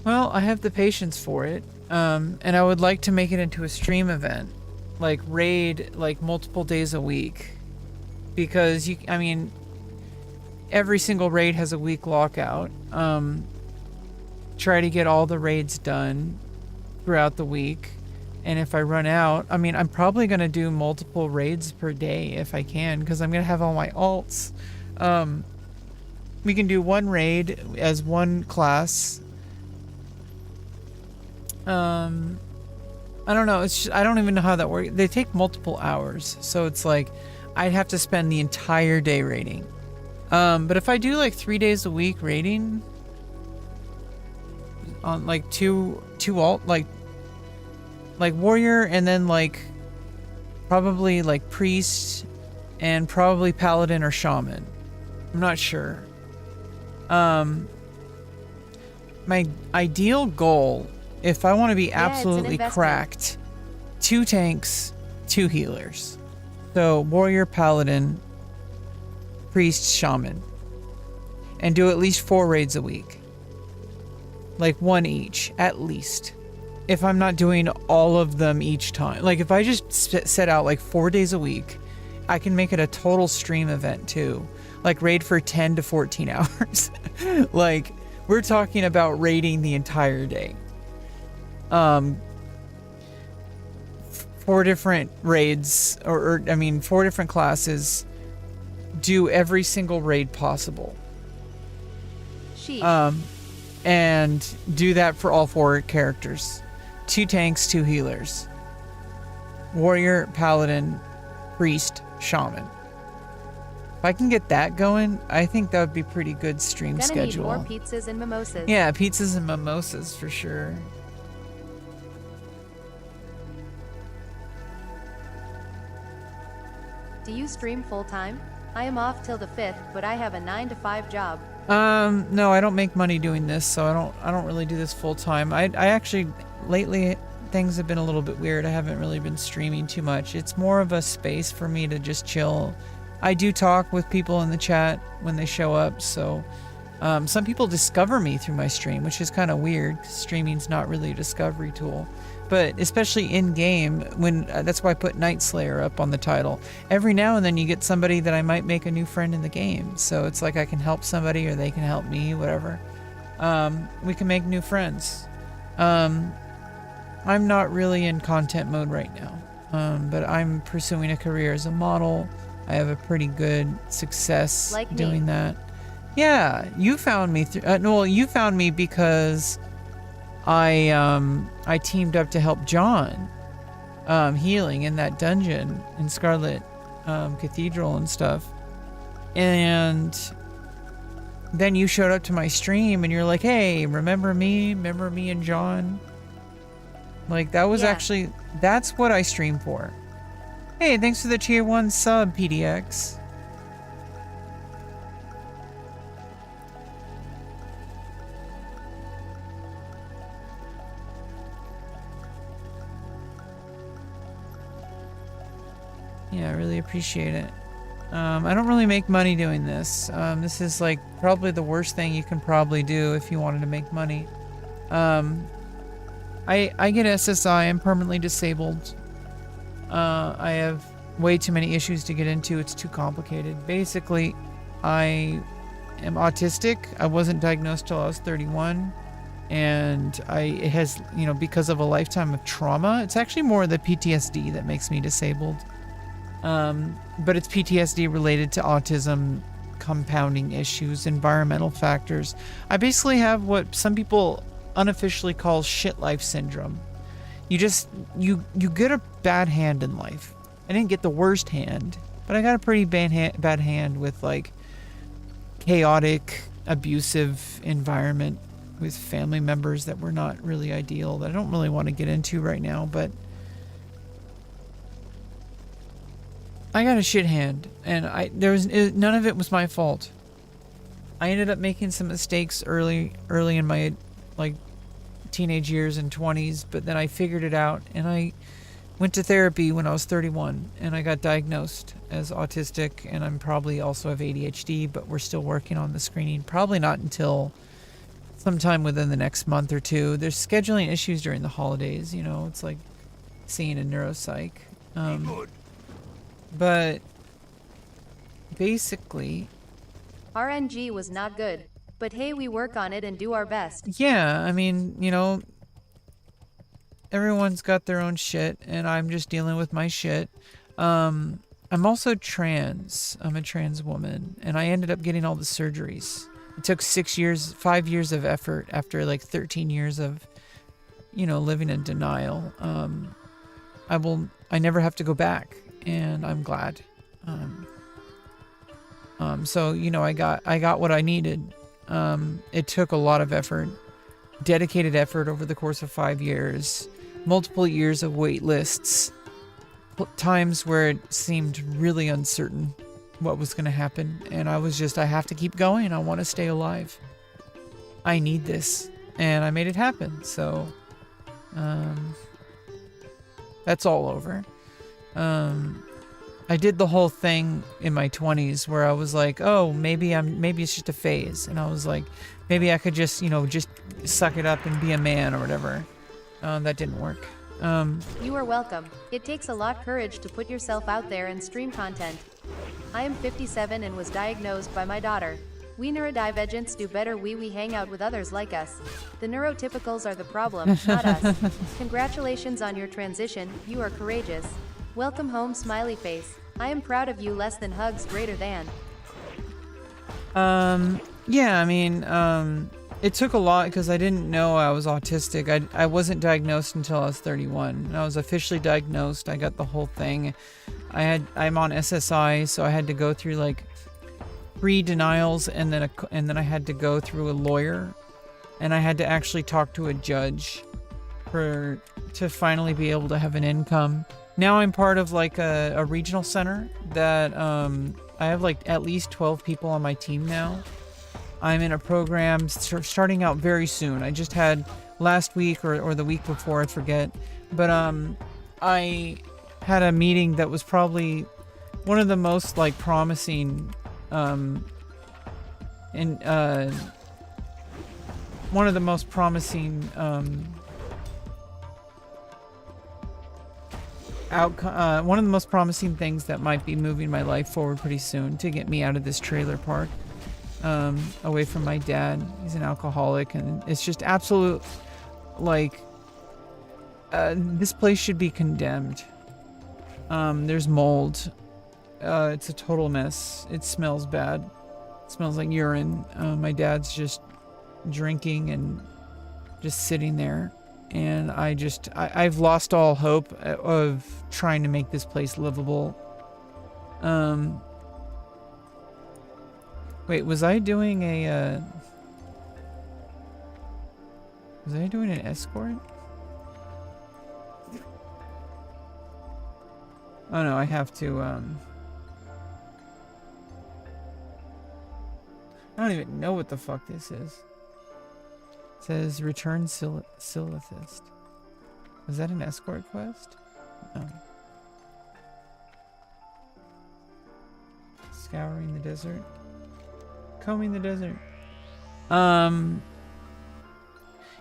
Well, I have the patience for it, and I would like to make it into a stream event, like raid, like multiple days a week, because I mean, every single raid has a week lockout. Try to get all the raids done throughout the week, and if I run out, I mean, I'm probably gonna do multiple raids per day if I can, because I'm gonna have all my alts. We can do one raid as one class. I don't know. It's just, I don't even know how that works. They take multiple hours, so it's like I'd have to spend the entire day raiding. But if I do like 3 days a week raiding on like two alt, like warrior, and then like probably like priest and probably paladin or shaman. I'm not sure. My ideal goal, if I want to be absolutely cracked, 2 tanks, 2 healers. So warrior, paladin, priest, shaman. And do at least 4 raids a week. Like 1 each, at least. If I'm not doing all of them each time. Like if I just set out like 4 days a week, I can make it a total stream event too. like raid for 10 to 14 hours. Like, we're talking about raiding the entire day. 4 different raids, or 4 different classes, do every single raid possible. Sheesh. And do that for all 4 characters. 2 tanks, 2 healers. Warrior, paladin, priest, shaman. If I can get that going, I think that would be pretty good stream Gonna schedule. need more pizzas and mimosas. Yeah, pizzas and mimosas for sure. Do you stream full time? I am off till the 5th, but I have a 9 to 5 job. No, I don't make money doing this, so I don't really do this full time. I actually, lately, things have been a little bit weird. I haven't really been streaming too much. It's more of a space for me to just chill. I do talk with people in the chat when they show up, so some people discover me through my stream, which is kind of weird, 'cause streaming's not really a discovery tool. But especially in game, when that's why I put Nightslayer up on the title. Every now and then you get somebody that I might make a new friend in the game, so it's like I can help somebody or they can help me, whatever. We can make new friends. I'm not really in content mode right now, but I'm pursuing a career as a model. I have a pretty good success Like doing me. that. Yeah, you found me through. You found me because I teamed up to help John healing in that dungeon in Scarlet Cathedral and stuff. And then you showed up to my stream and you're like, "Hey, remember me? Remember me and John?" Like, that was Yeah. actually, that's what I stream for. Hey, thanks for the tier 1 sub, PDX. Yeah, I really appreciate it. I don't really make money doing this. This is like probably the worst thing you can probably do if you wanted to make money. I get SSI. I'm permanently disabled. I have way too many issues to get into. It's too complicated. Basically, I am autistic. I wasn't diagnosed till I was 31. And it has, because of a lifetime of trauma, it's actually more the PTSD that makes me disabled. But it's PTSD related to autism, compounding issues, environmental factors. I basically have what some people unofficially call shit life syndrome. You get a bad hand in life. I didn't get the worst hand, but I got a pretty bad hand with like chaotic, abusive environment with family members that were not really ideal, that I don't really want to get into right now, but I got a shit hand, and none of it was my fault. I ended up making some mistakes early in my like teenage years and 20s, but then I figured it out, and I went to therapy when I was 31, and I got diagnosed as autistic, and I'm probably also have ADHD, but we're still working on the screening. Probably not until sometime within the next month or 2. There's scheduling issues during the holidays, it's like seeing a neuropsych. But basically, RNG was not good, but hey, we work on it and do our best. yeah, everyone's got their own shit, and I'm just dealing with my shit. I'm also trans. I'm a trans woman, and I ended up getting all the surgeries. It took 5 years of effort after like 13 years of, living in denial. I never have to go back, and I'm glad. So I got what I needed. It took a lot of effort, dedicated effort over the course of 5 years, multiple years of wait lists, times where it seemed really uncertain what was going to happen, and I have to keep going. I want to stay alive. I need this, and I made it happen. So that's all over. I did the whole thing in my 20s where I was like, oh, maybe it's just a phase, and I was like, maybe I could just suck it up and be a man or whatever. That didn't work. You are welcome. It takes a lot courage to put yourself out there and stream content. I am 57 and was diagnosed by my daughter. We neurodivergents do better we hang out with others like us. The neurotypicals are the problem, not us. Congratulations on your transition, you are courageous. Welcome home, smiley face. I am proud of you, less than hugs, greater than. Yeah, I mean, it took a lot because I didn't know I was autistic. I wasn't diagnosed until I was 31. I was officially diagnosed. I got the whole thing. I'm on SSI, so I had to go through like 3 denials, and then I had to go through a lawyer, and I had to actually talk to a judge to finally be able to have an income. Now I'm part of like a regional center that I have like at least 12 people on my team now. I'm in a program starting out very soon. I just had last week or the week before, I forget. But I had a meeting that was probably one of the most like promising one of the most promising one of the most promising things that might be moving my life forward pretty soon to get me out of this trailer park, away from my dad. He's an alcoholic, and it's just absolute, like, this place should be condemned. There's mold. It's a total mess. It smells bad. It smells like urine. My dad's just drinking and just sitting there. And I've lost all hope of trying to make this place livable. Wait, was I doing an escort? Oh no, I have to, I don't even know what the fuck this is. It says return Silithist. Was that an escort quest? No. Scouring the desert. Combing the desert. Yeah,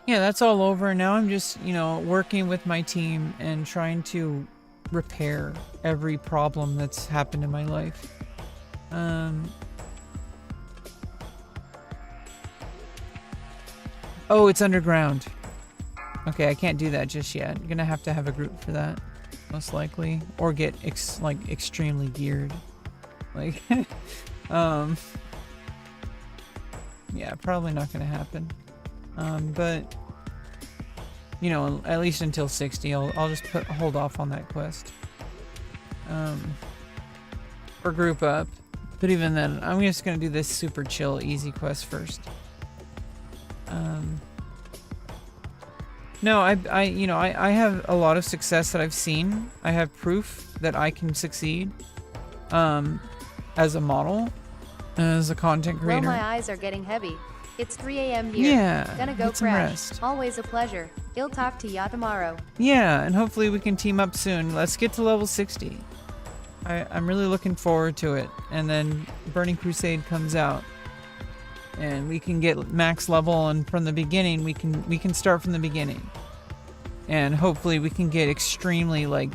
that's all over. Now I'm just, working with my team and trying to repair every problem that's happened in my life. Oh, it's underground. Okay, I can't do that just yet. I'm gonna have to have a group for that, most likely, or get extremely geared. Like, yeah, probably not gonna happen. But at least until 60, I'll just hold off on that quest. Or group up. But even then, I'm just gonna do this super chill, easy quest first. No, I have a lot of success that I've seen. I have proof that I can succeed, as a model, as a content creator. Well, my eyes are getting heavy. It's 3 a.m. here. Yeah, Gonna go get some crash. rest. Always a pleasure. I'll talk to ya tomorrow. Yeah, and hopefully we can team up soon. Let's get to level 60. I'm really looking forward to it. And then Burning Crusade comes out, and we can get max level, and from the beginning we can start from the beginning, and hopefully we can get extremely like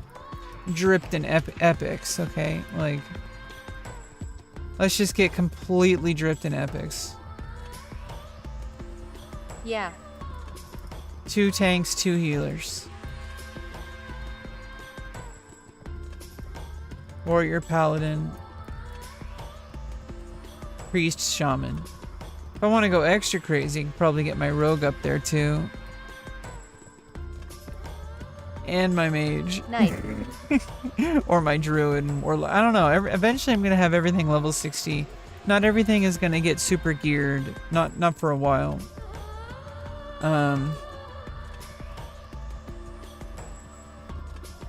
dripped in epics. Okay, like let's just get completely dripped in epics. Yeah. 2 tanks, 2 healers. Warrior, paladin, priest, shaman. If I want to go extra crazy, I can probably get my rogue up there too. And my mage. Nice. Or my druid. Or I don't know. Eventually I'm going to have everything level 60. Not everything is going to get super geared. Not for a while.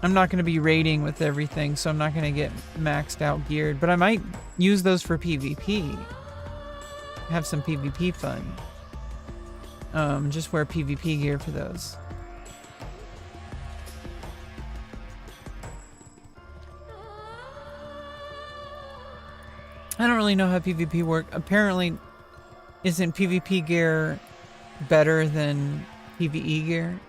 I'm not going to be raiding with everything, so I'm not going to get maxed out geared. But I might use those for PvP. Have some PvP fun. Just wear PvP gear for those. I don't really know how PvP works. Apparently, isn't PvP gear better than PvE gear?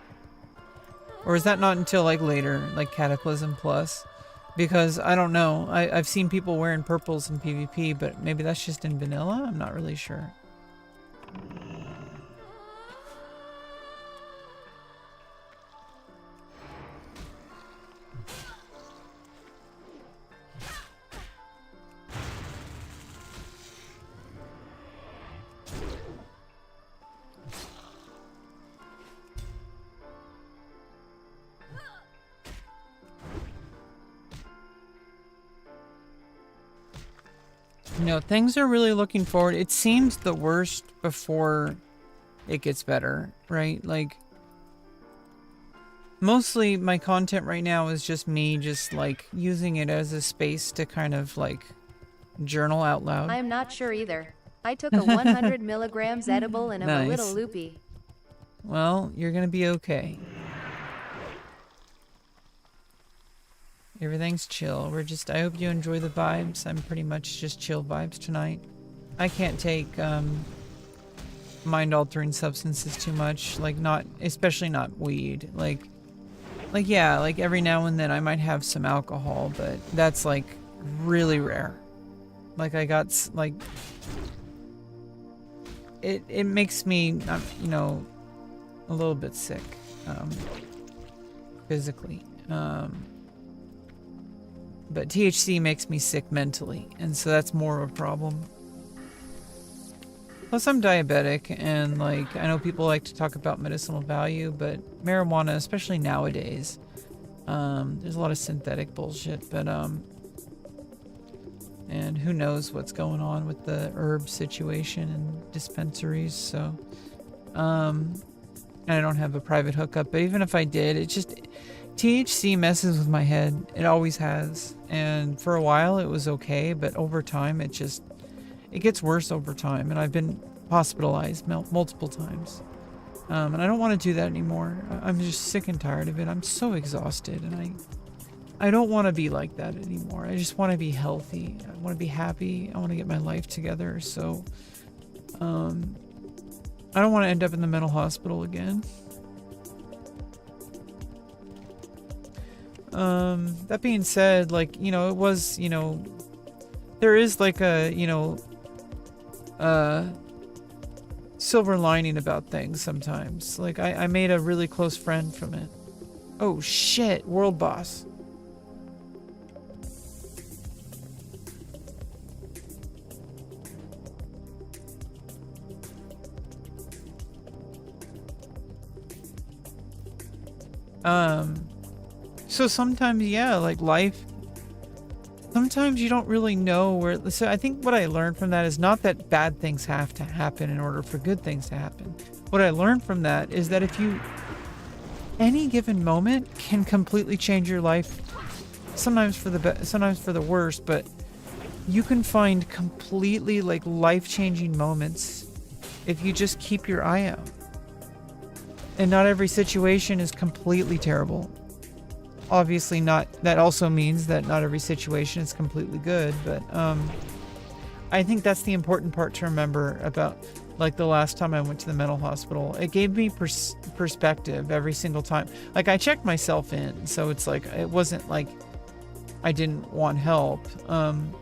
Or is that not until like later, like Cataclysm Plus? Because I don't know. I've seen people wearing purples in PvP, but maybe that's just in vanilla? I'm not really sure. You know, things are really looking forward. It seems the worst before it gets better, right? Like, mostly my content right now is just me just like using it as a space to kind of like journal out loud. I am not sure either. I took a 100 milligrams edible and I'm a little loopy. Well, you're gonna be okay. Everything's chill. I hope you enjoy the vibes. I'm pretty much just chill vibes tonight. I can't take mind-altering substances too much. Like, especially not weed. Like yeah, like every now and then I might have some alcohol, but that's like really rare. Like I got like, it makes me, you know, a little bit sick, physically. But THC makes me sick mentally, and so that's more of a problem. Plus, I'm diabetic, and like I know people like to talk about medicinal value, but marijuana, especially nowadays, there's a lot of synthetic bullshit. But and who knows what's going on with the herb situation and dispensaries? So, I don't have a private hookup, but even if I did, it just. THC messes with my head. It always has. And for a while it was okay, but over time it gets worse over time. And I've been hospitalized multiple times. And I don't want to do that anymore. I'm just sick and tired of it. I'm so exhausted, and I don't want to be like that anymore. I just want to be healthy. I want to be happy. I want to get my life together. So I don't want to end up in the mental hospital again. That being said, like, you know, it was, you know, there is like a, you know, silver lining about things sometimes. Like, I made a really close friend from it. Oh shit, world boss. So sometimes, yeah, like life, sometimes you don't really know where, so I think what I learned from that is not that bad things have to happen in order for good things to happen. What I learned from that is that any given moment can completely change your life, sometimes for the sometimes for the worse, but you can find completely like life-changing moments if you just keep your eye out. And not every situation is completely terrible. Obviously not, that also means that not every situation is completely good, but I think that's the important part to remember about like the last time I went to the mental hospital. It gave me perspective every single time. Like I checked myself in, so it's like, it wasn't like I didn't want help.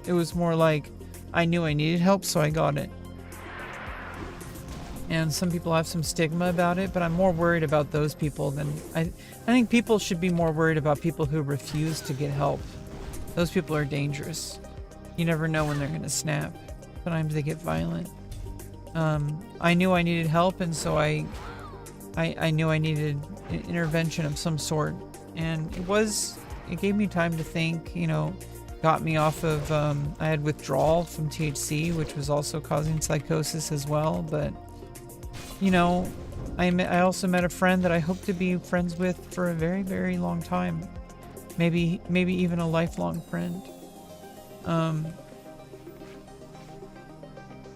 It was more like I knew I needed help, so I got it. And some people have some stigma about it, but I'm more worried about those people than I think people should be more worried about people who refuse to get help. Those people are dangerous. You never know when they're gonna snap. Sometimes they get violent. I knew I needed help, and so I knew I needed an intervention of some sort. And it gave me time to think, you know, got me off of, I had withdrawal from THC, which was also causing psychosis as well, but you know, I also met a friend that I hope to be friends with for a very, very long time. Maybe even a lifelong friend.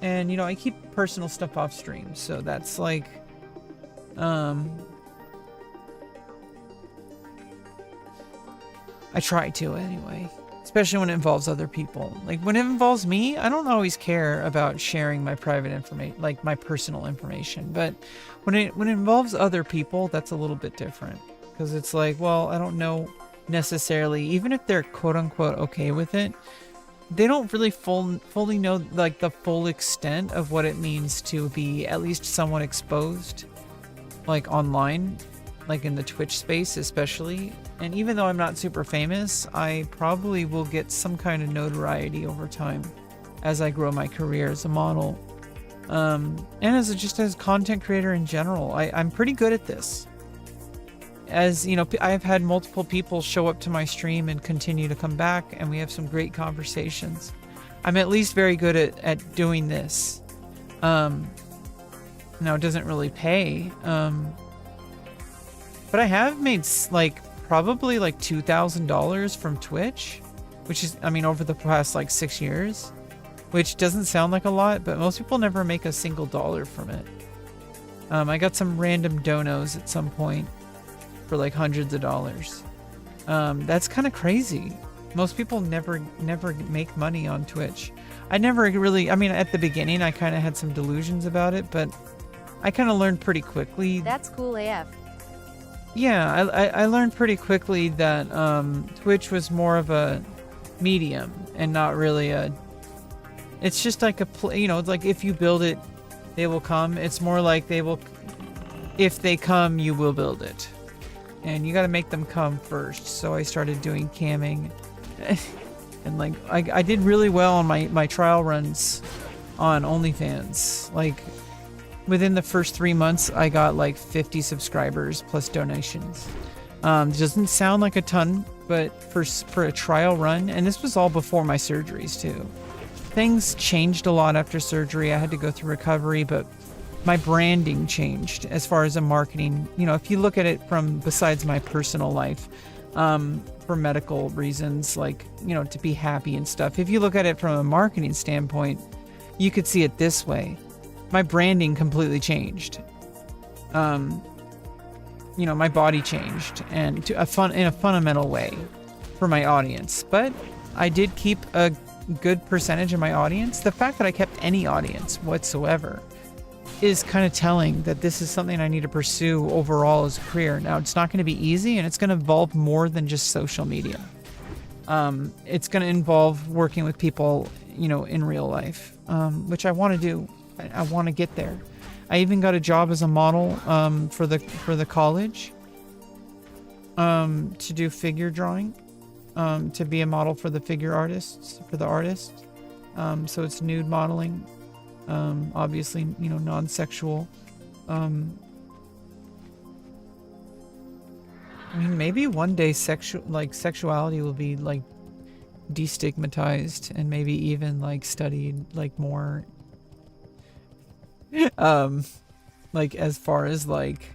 And you know, I keep personal stuff off stream, so that's like, I try to anyway. Especially when it involves other people. Like when it involves me, I don't always care about sharing my private information, like my personal information. But when it involves other people, that's a little bit different. because it's like, well, I don't know necessarily, even if they're quote unquote okay with it, they don't really fully know like the full extent of what it means to be at least somewhat exposed, like online, like in the Twitch space especially. And even though I'm not super famous, I probably will get some kind of notoriety over time as I grow my career as a model. And just as a content creator in general, I'm pretty good at this. As you know, I've had multiple people show up to my stream and continue to come back, and we have some great conversations. I'm at least very good at doing this. Now it doesn't really pay, but I have made probably like $2,000 from Twitch, which is, I mean, over the past like 6 years, which doesn't sound like a lot, but most people never make a single dollar from it. I got some random donos at some point for like hundreds of dollars. That's kind of crazy. Most people never make money on Twitch. I never really, I mean, at the beginning I kind of had some delusions about it, but I kind of learned pretty quickly. That's cool AF. Yeah, I learned pretty quickly that Twitch was more of a medium and not really it's just like it's like if you build it, they will come. It's more like if they come, you will build it. And you got to make them come first. So I started doing camming. And like I did really well on my trial runs on OnlyFans. Like within the first 3 months, I got like 50 subscribers plus donations. Doesn't sound like a ton, but for a trial run, and this was all before my surgeries too. Things changed a lot after surgery. I had to go through recovery, but my branding changed as far as the marketing. You know, if you look at it from besides my personal life, for medical reasons, like, you know, to be happy and stuff. If you look at it from a marketing standpoint, you could see it this way. My branding completely changed. You know, my body changed and in a fundamental way for my audience. But I did keep a good percentage of my audience. The fact that I kept any audience whatsoever is kind of telling that this is something I need to pursue overall as a career. Now, it's not going to be easy, and it's going to involve more than just social media. It's going to involve working with people, you know, in real life, which I want to do. I want to get there. I even got a job as a model for the college to do figure drawing, to be a model for the figure artists, for the artists. So it's nude modeling. Obviously, you know, non-sexual. I mean, maybe one day sexuality will be like destigmatized and maybe even like studied like more. Like as far as like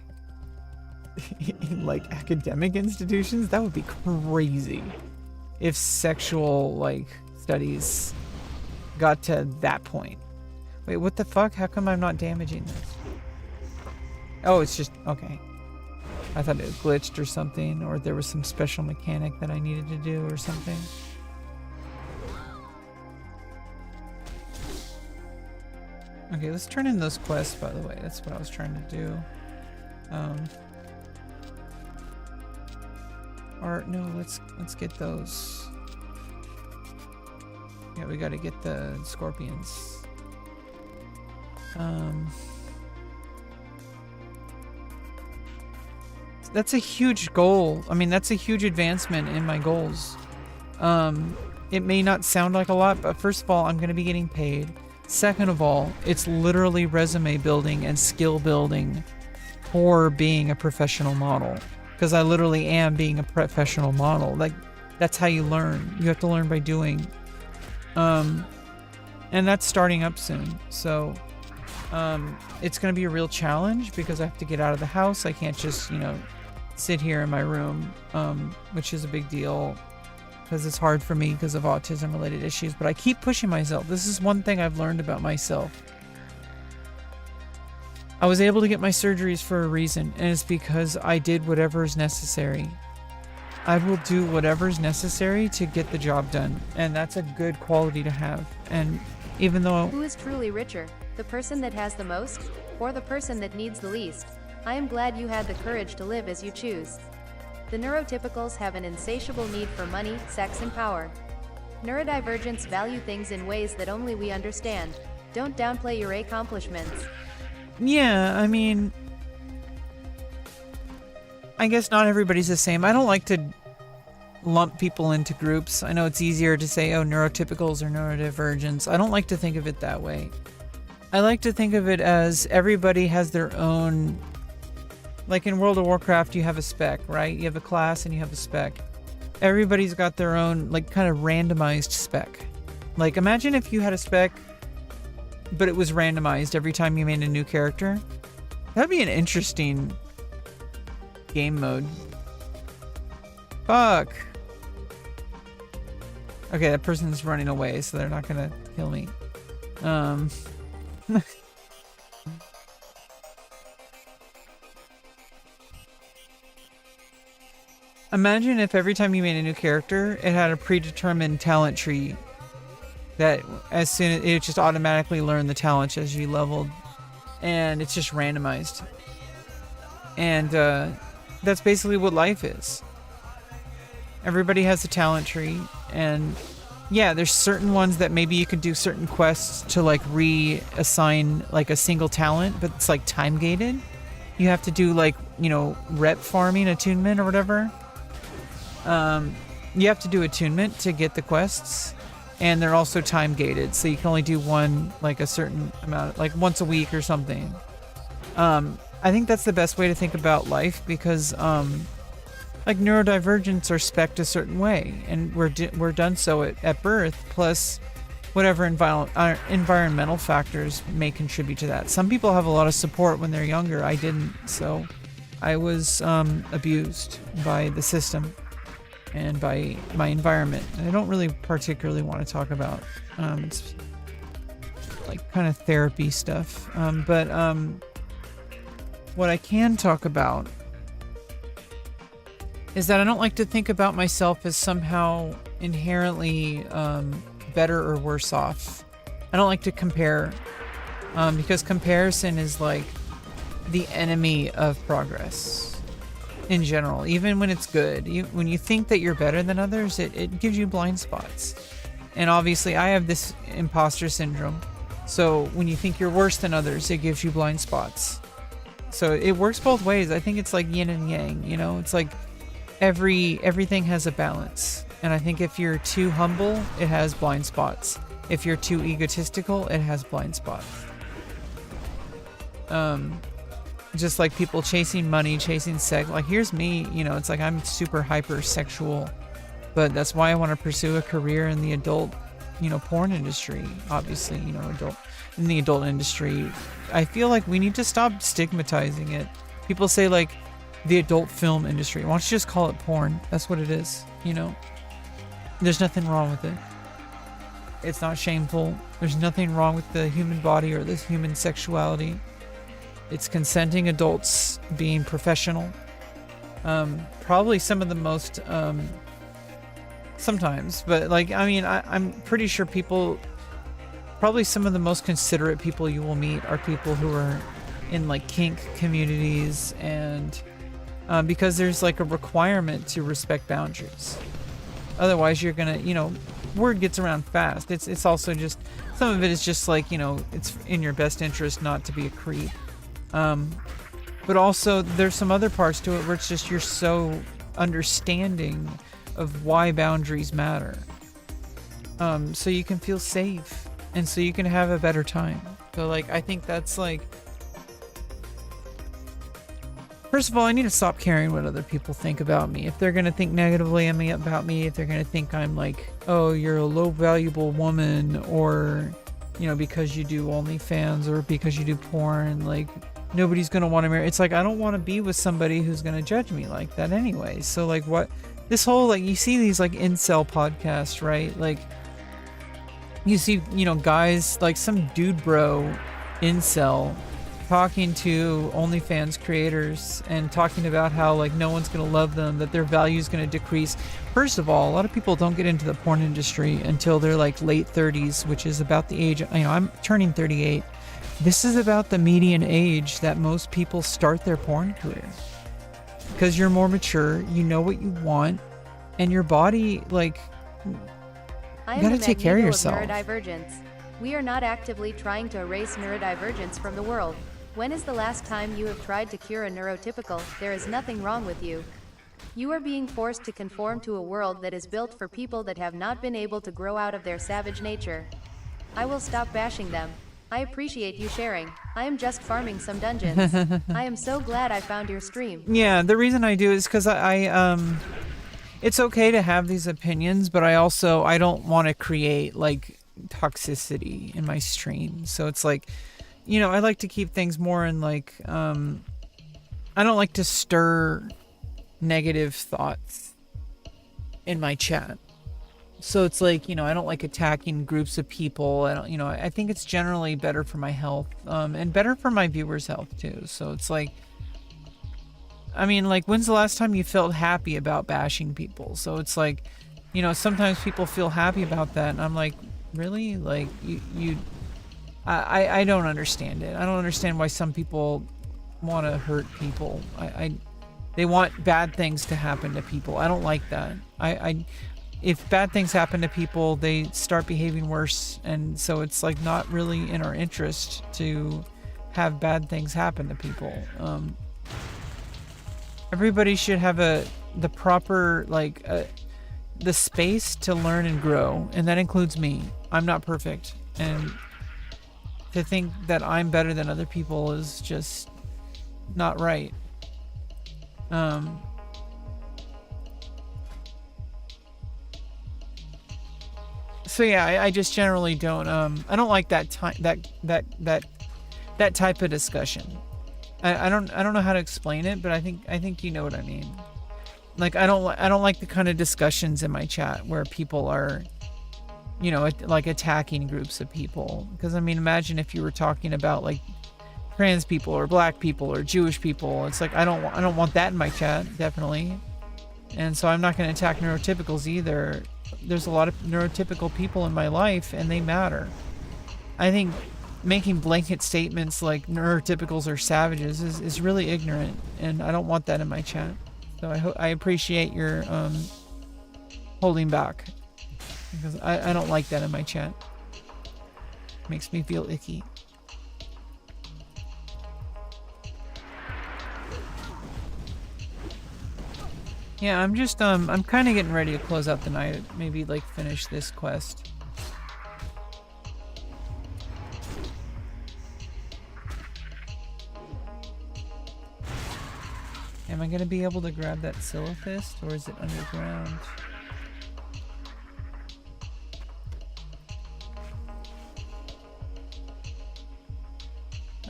in like academic institutions, that would be crazy if sexual like studies got to that point. Wait, what the fuck? How come I'm not damaging this? Oh, it's just... Okay. I thought it glitched or something, or there was some special mechanic that I needed to do or something. Okay, let's turn in those quests, by the way. That's what I was trying to do. Or, no, let's get those. Yeah, we gotta get the scorpions. That's a huge goal. I mean, that's a huge advancement in my goals. It may not sound like a lot, but first of all, I'm going to be getting paid. Second of all, it's literally resume building and skill building for being a professional model. Because I literally am being a professional model. Like, that's how you learn. You have to learn by doing. And that's starting up soon. So... it's going to be a real challenge because I have to get out of the house. I can't just, you know, sit here in my room, which is a big deal because it's hard for me because of autism related issues, but I keep pushing myself. This is one thing I've learned about myself. I was able to get my surgeries for a reason, and it's because I did whatever is necessary. I will do whatever is necessary to get the job done, and that's a good quality to have. And even though... Who is truly richer? The person that has the most, or the person that needs the least? I am glad you had the courage to live as you choose. The neurotypicals have an insatiable need for money, sex, and power. Neurodivergents value things in ways that only we understand. Don't downplay your accomplishments. Yeah, I mean, I guess not everybody's the same. I don't like to lump people into groups. I know it's easier to say, oh, neurotypicals or neurodivergents. I don't like to think of it that way. I like to think of it as everybody has their own, like in World of Warcraft, you have a spec, right? You have a class and you have a spec. Everybody's got their own, like, kind of randomized spec. Like, imagine if you had a spec, but it was randomized every time you made a new character. That'd be an interesting game mode. Fuck. Okay, that person's running away, so they're not gonna kill me. Imagine if every time you made a new character, it had a predetermined talent tree that as soon as it just automatically learned the talents as you leveled, and it's just randomized. And that's basically what life is. Everybody has a talent tree, and yeah, there's certain ones that maybe you could do certain quests to like reassign like a single talent, but it's like time gated. You have to do like, you know, rep farming, attunement or whatever. You have to do attunement to get the quests, and they're also time gated, so you can only do one like a certain amount, like once a week or something. I think that's the best way to think about life, because like neurodivergents are spec'd a certain way, and we're done so at birth, plus whatever environmental factors may contribute to that. Some people have a lot of support when they're younger. I didn't, so I was abused by the system and by my environment. And I don't really particularly want to talk about it's like kind of therapy stuff, but what I can talk about is that I don't like to think about myself as somehow inherently better or worse off. I don't like to compare, because comparison is like the enemy of progress in general. Even when it's good, when you think that you're better than others, it gives you blind spots. And obviously I have this imposter syndrome, so when you think you're worse than others, it gives you blind spots. So it works both ways. I think it's like yin and yang, you know? It's like everything has a balance. And I think if you're too humble, it has blind spots. If you're too egotistical, it has blind spots. Just like people chasing money, chasing sex. Like here's me, you know, it's like I'm super hypersexual, but that's why I want to pursue a career in the adult, you know, porn industry. Obviously, you know, in the adult industry. I feel like we need to stop stigmatizing it. People say like the adult film industry. Why don't you just call it porn? That's what it is, you know? There's nothing wrong with it. It's not shameful. There's nothing wrong with the human body or this human sexuality. It's consenting adults being professional. Probably some of the most, sometimes, but like, I mean, I'm pretty sure probably some of the most considerate people you will meet are people who are in like kink communities, and because there's like a requirement to respect boundaries. Otherwise you're gonna, you know, word gets around fast. It's also just, some of it is just like, you know, it's in your best interest not to be a creep. But also there's some other parts to it where it's just you're so understanding of why boundaries matter. So you can feel safe, and so you can have a better time. So like, I think that's like, first of all, I need to stop caring what other people think about me. If they're going to think negatively about me, if they're going to think I'm like, oh, you're a low valuable woman, or, you know, because you do OnlyFans or because you do porn, like nobody's going to want to marry. It's like, I don't want to be with somebody who's going to judge me like that anyway. So like, what this whole, like, you see these like incel podcasts, right? Like you see, you know, guys like some dude bro incel talking to OnlyFans creators and talking about how like no one's gonna love them, that their value is gonna decrease. First of all, a lot of people don't get into the porn industry until they're like late 30s, which is about the age, you know, I'm turning 38. This is about the median age that most people start their porn career. because you're more mature, you know what you want, and your body, like, I you am gotta the take care of Magneto yourself. Neurodivergence. We are not actively trying to erase neurodivergence from the world. When is the last time you have tried to cure a neurotypical? There is nothing wrong with you. You are being forced to conform to a world that is built for people that have not been able to grow out of their savage nature. I will stop bashing them. I appreciate you sharing. I am just farming some dungeons. I am so glad I found your stream. Yeah, the reason I do is because it's okay to have these opinions, but I don't want to create like toxicity in my stream. So it's like, you know, I like to keep things more in like, I don't like to stir negative thoughts in my chat. So it's like, you know, I don't like attacking groups of people. I don't, you know, I think it's generally better for my health, and better for my viewers' health too. So it's like, I mean, like, when's the last time you felt happy about bashing people? So it's like, you know, sometimes people feel happy about that, and I'm like, really? Like, I don't understand it. I don't understand why some people want to hurt people. They want bad things to happen to people. I don't like that. If bad things happen to people, they start behaving worse, and so it's like not really in our interest to have bad things happen to people. Everybody should have the proper, like, the space to learn and grow, and that includes me. I'm not perfect, and to think that I'm better than other people is just not right. So yeah, I just generally don't I don't like that that type of discussion. I don't know how to explain it, but I think you know what I mean. Like, I don't like the kind of discussions in my chat where people are, you know, like attacking groups of people. Because I mean, imagine if you were talking about like trans people or black people or Jewish people. It's like I don't want that in my chat, definitely. And so I'm not going to attack neurotypicals either. There's a lot of neurotypical people in my life, and they matter. I think making blanket statements like neurotypicals are savages is really ignorant, and I don't want that in my chat. So I appreciate your holding back, because I don't like that in my chat. It makes me feel icky. Yeah, I'm just I'm kind of getting ready to close out the night. Maybe like finish this quest. Am I gonna be able to grab that Silithist, or is it underground?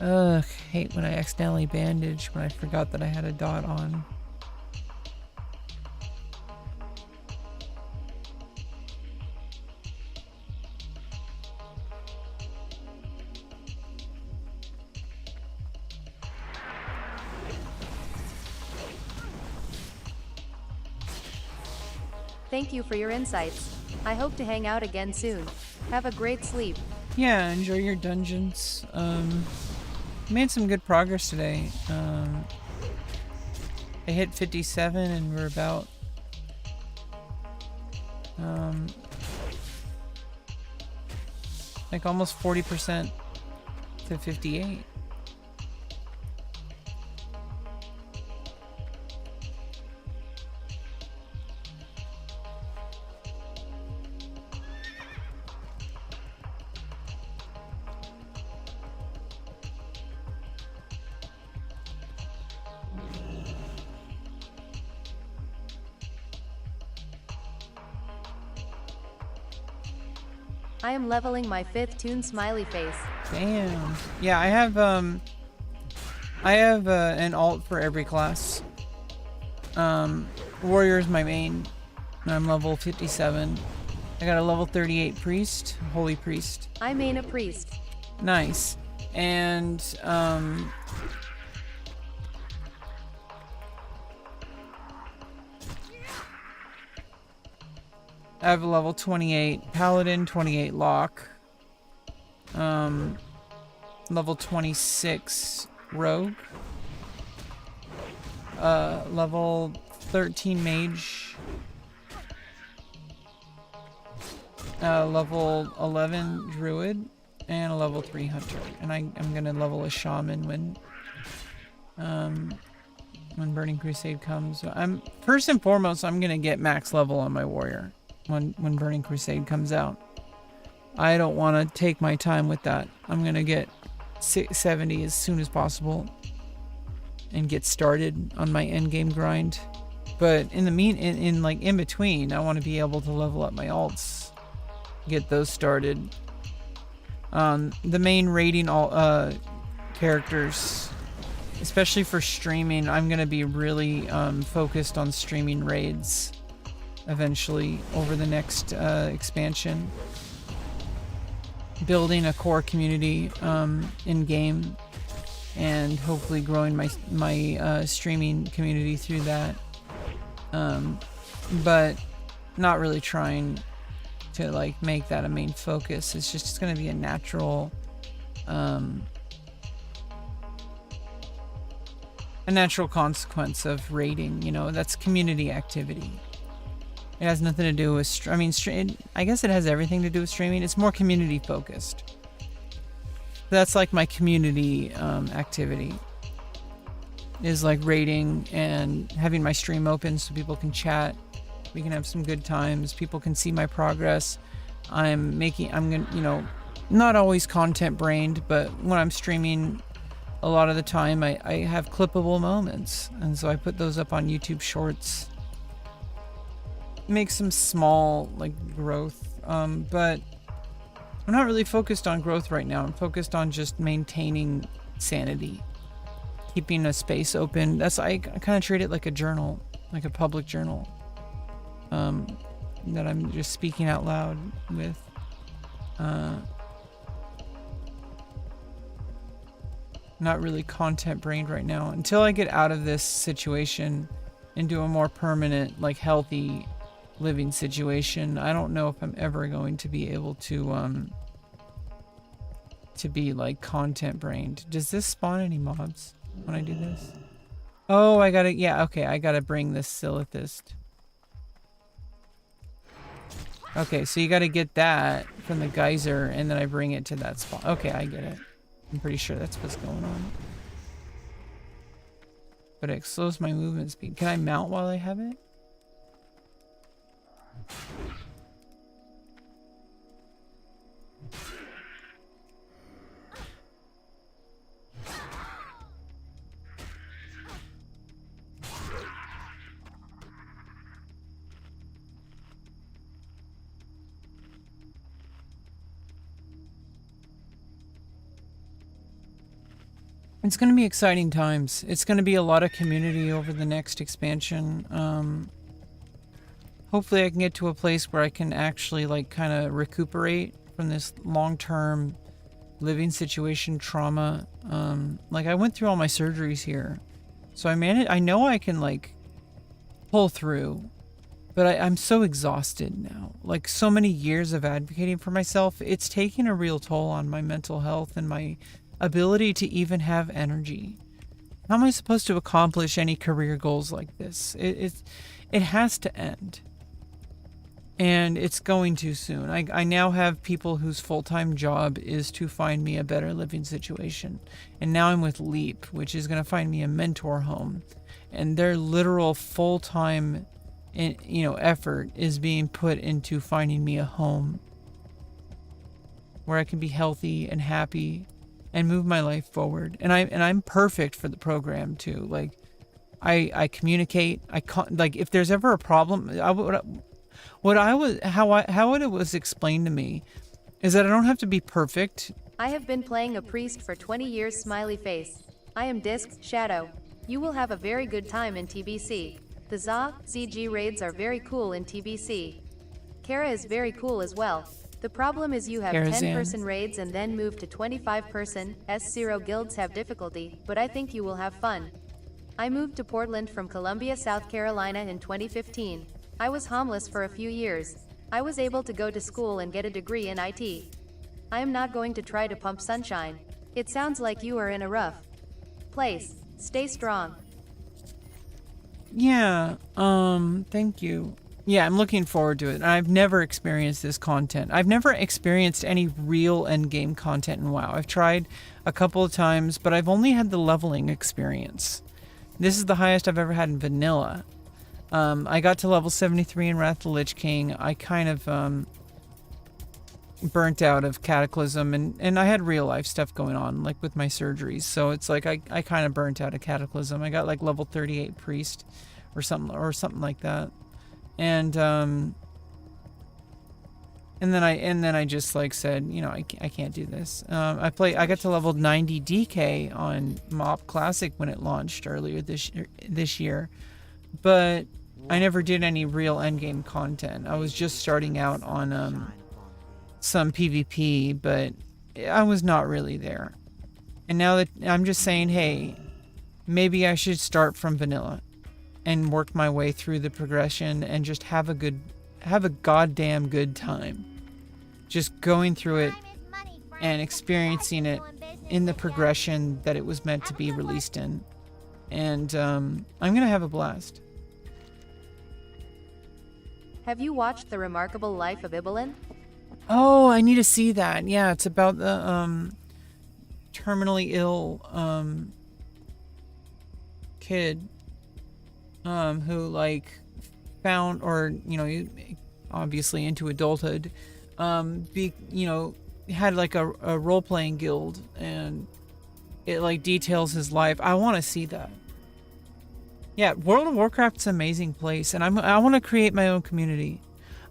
Ugh, hate when I accidentally bandage when I forgot that I had a dot on. Thank you for your insights. I hope to hang out again soon. Have a great sleep. Yeah, enjoy your dungeons. Made some good progress today. I hit 57 and we're about like almost 40% to 58. I am leveling my 5th toon smiley face. Damn. Yeah, I have an alt for every class. Warrior is my main. I'm level 57. I got a level 38 priest, holy priest. I main a priest. Nice. And I have a level 28 paladin, 28 lock, level 26 rogue, level 13 mage, level 11 druid, and a level 3 hunter. And I'm gonna level a shaman when Burning Crusade comes. I'm first and foremost, I'm gonna get max level on my warrior when Burning Crusade comes out. I don't want to take my time with that. I'm gonna get 70 as soon as possible and get started on my end game grind. But in the in between, I want to be able to level up my alts, get those started. The main raiding characters, especially for streaming, I'm gonna be really focused on streaming raids eventually over the next expansion. Building a core community in game, and hopefully growing my streaming community through that. But not really trying to like make that a main focus. It's going to be a natural consequence of raiding. You know, that's community activity. It has nothing to do with, I guess it has everything to do with streaming. It's more community focused. That's like my community activity. Is like raiding and having my stream open so people can chat. We can have some good times. People can see my progress. I'm gonna, you know, not always content brained, but when I'm streaming, a lot of the time I have clippable moments. And so I put those up on YouTube Shorts. Make some small like growth, but I'm not really focused on growth right now. I'm focused on just maintaining sanity, keeping a space open. I kind of treat it like a journal, like a public journal, that I'm just speaking out loud with. Not really content brained right now until I get out of this situation into a more permanent, like healthy living situation. I don't know if I'm ever going to be able to be like content brained. Does this spawn any mobs when I do this? Oh, I gotta bring this Silithist. Okay, so you gotta get that from the geyser and then I bring it to that spot. Okay, I get it. I'm pretty sure that's what's going on. But it slows my movement speed. Can I mount while I have it? It's going to be exciting times. It's going to be a lot of community over the next expansion. Hopefully I can get to a place where I can actually like kind of recuperate from this long-term living situation trauma. Like I went through all my surgeries here, so I know I can like pull through, but I'm so exhausted now. Like so many years of advocating for myself, it's taking a real toll on my mental health and my ability to even have energy. How am I supposed to accomplish any career goals like this? It has to end. And it's going to soon. I now have people whose full-time job is to find me a better living situation. And now I'm with Leap, which is going to find me a mentor home. And their literal full-time, effort is being put into finding me a home where I can be healthy and happy and move my life forward. And I'm perfect for the program too. Like I communicate. Like if there's ever a problem, how it was explained to me is that I don't have to be perfect. I have been playing a priest for 20 years, smiley face. I am Disc Shadow. You will have a very good time in TBC. The ZG raids are very cool in TBC. Kara is very cool as well. The problem is you have 10-person raids and then move to 25-person. S0 guilds have difficulty, but I think you will have fun. I moved to Portland from Columbia, South Carolina in 2015. I was homeless for a few years. I was able to go to school and get a degree in IT. I am not going to try to pump sunshine. It sounds like you are in a rough place. Stay strong. Yeah, thank you. Yeah, I'm looking forward to it. I've never experienced this content. I've never experienced any real endgame content in WoW. I've tried a couple of times, but I've only had the leveling experience. This is the highest I've ever had in vanilla. I got to level 73 in Wrath of the Lich King. I kind of burnt out of Cataclysm, and I had real life stuff going on, like with my surgeries. So it's like I kind of burnt out of Cataclysm. I got like level 38 Priest or something like that. And then I just like said, you know, I can't do this. I got to level 90 DK on Mop Classic when it launched earlier this year, but I never did any real endgame content. I was just starting out on some PvP, but I was not really there. And now that I'm just saying, hey, maybe I should start from vanilla and work my way through the progression and just have a goddamn good time. Just going through it and experiencing it in the progression that it was meant to be released in. And I'm gonna have a blast. Have you watched The Remarkable Life of Ibelin? Oh, I need to see that. Yeah, it's about the terminally ill kid who like found, or you know, obviously into adulthood, had like a role-playing guild, and it like details his life. I want to see that. Yeah, World of Warcraft's an amazing place, and I want to create my own community.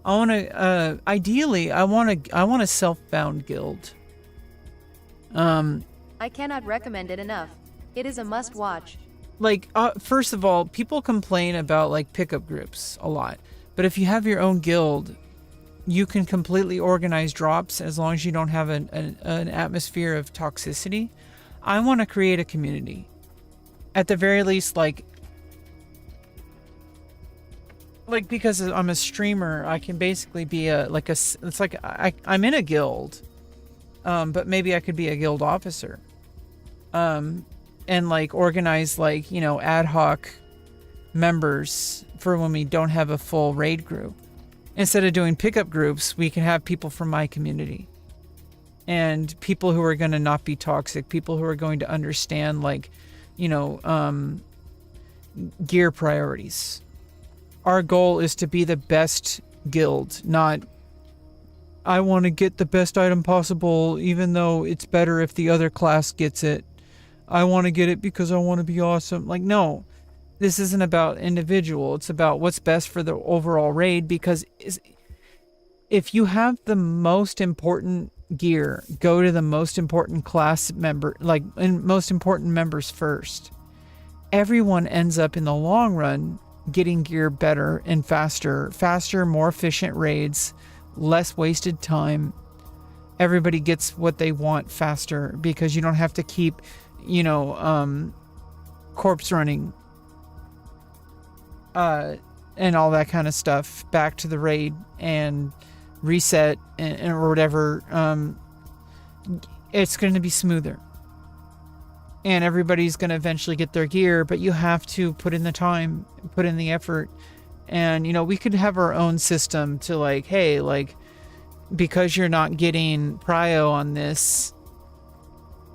I want to ideally I want a self-bound guild. I cannot recommend it enough. It is a must-watch. Like, first of all, people complain about like pickup groups a lot, but if you have your own guild, you can completely organize drops as long as you don't have an atmosphere of toxicity. I want to create a community. At the very least, like because I'm a streamer, I can basically be I'm in a guild, but maybe I could be a guild officer, and like organize like, you know, ad hoc members for when we don't have a full raid group. Instead of doing pickup groups, we can have people from my community and people who are going to not be toxic, people who are going to understand, like, you know, gear priorities. Our goal is to be the best guild, not I want to get the best item possible even though it's better if the other class gets it. I want to get it because I want to be awesome. Like, no, this isn't about individual. It's about what's best for the overall raid, because if you have the most important gear, go to the most important class member, like, and most important members first. Everyone ends up in the long run getting gear better and faster, more efficient raids, less wasted time. Everybody gets what they want faster because you don't have to keep, you know, corpse running and all that kind of stuff back to the raid and reset and or whatever. It's going to be smoother. And everybody's going to eventually get their gear, but you have to put in the time, put in the effort. And, you know, we could have our own system to like, hey, like, because you're not getting prio on this,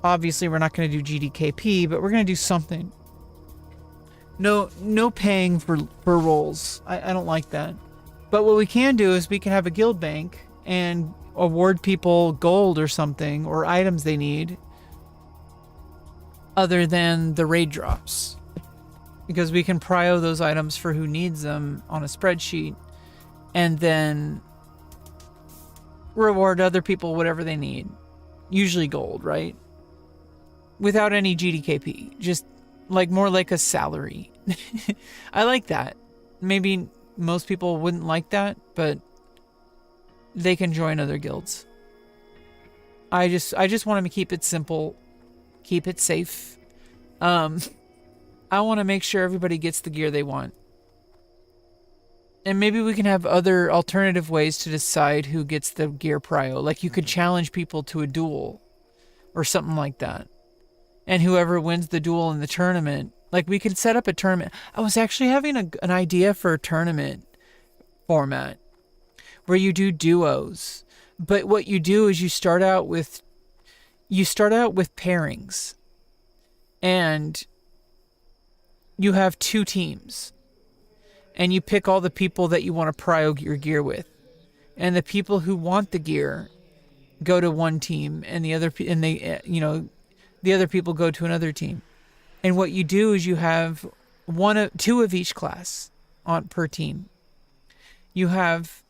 obviously we're not going to do GDKP, but we're going to do something. No paying for roles. I don't like that. But what we can do is we can have a guild bank and award people gold or something, or items they need, other than the raid drops, because we can prio those items for who needs them on a spreadsheet, and then reward other people whatever they need, usually gold, right? Without any GDKP, just like more like a salary. I like that. Maybe most people wouldn't like that, but they can join other guilds. I just want to keep it simple, keep it safe. I want to make sure everybody gets the gear they want. And maybe we can have other alternative ways to decide who gets the gear prio. Like you could challenge people to a duel or something like that. And whoever wins the duel in the tournament Like we could set up a tournament. I was actually having an idea for a tournament format where you do duos. But what you do is you start out with pairings. And you have 2 teams. And you pick all the people that you want to prio your gear with. And the people who want the gear go to one team, and the other people go to another team. And what you do is you have 2 of each class per team. You have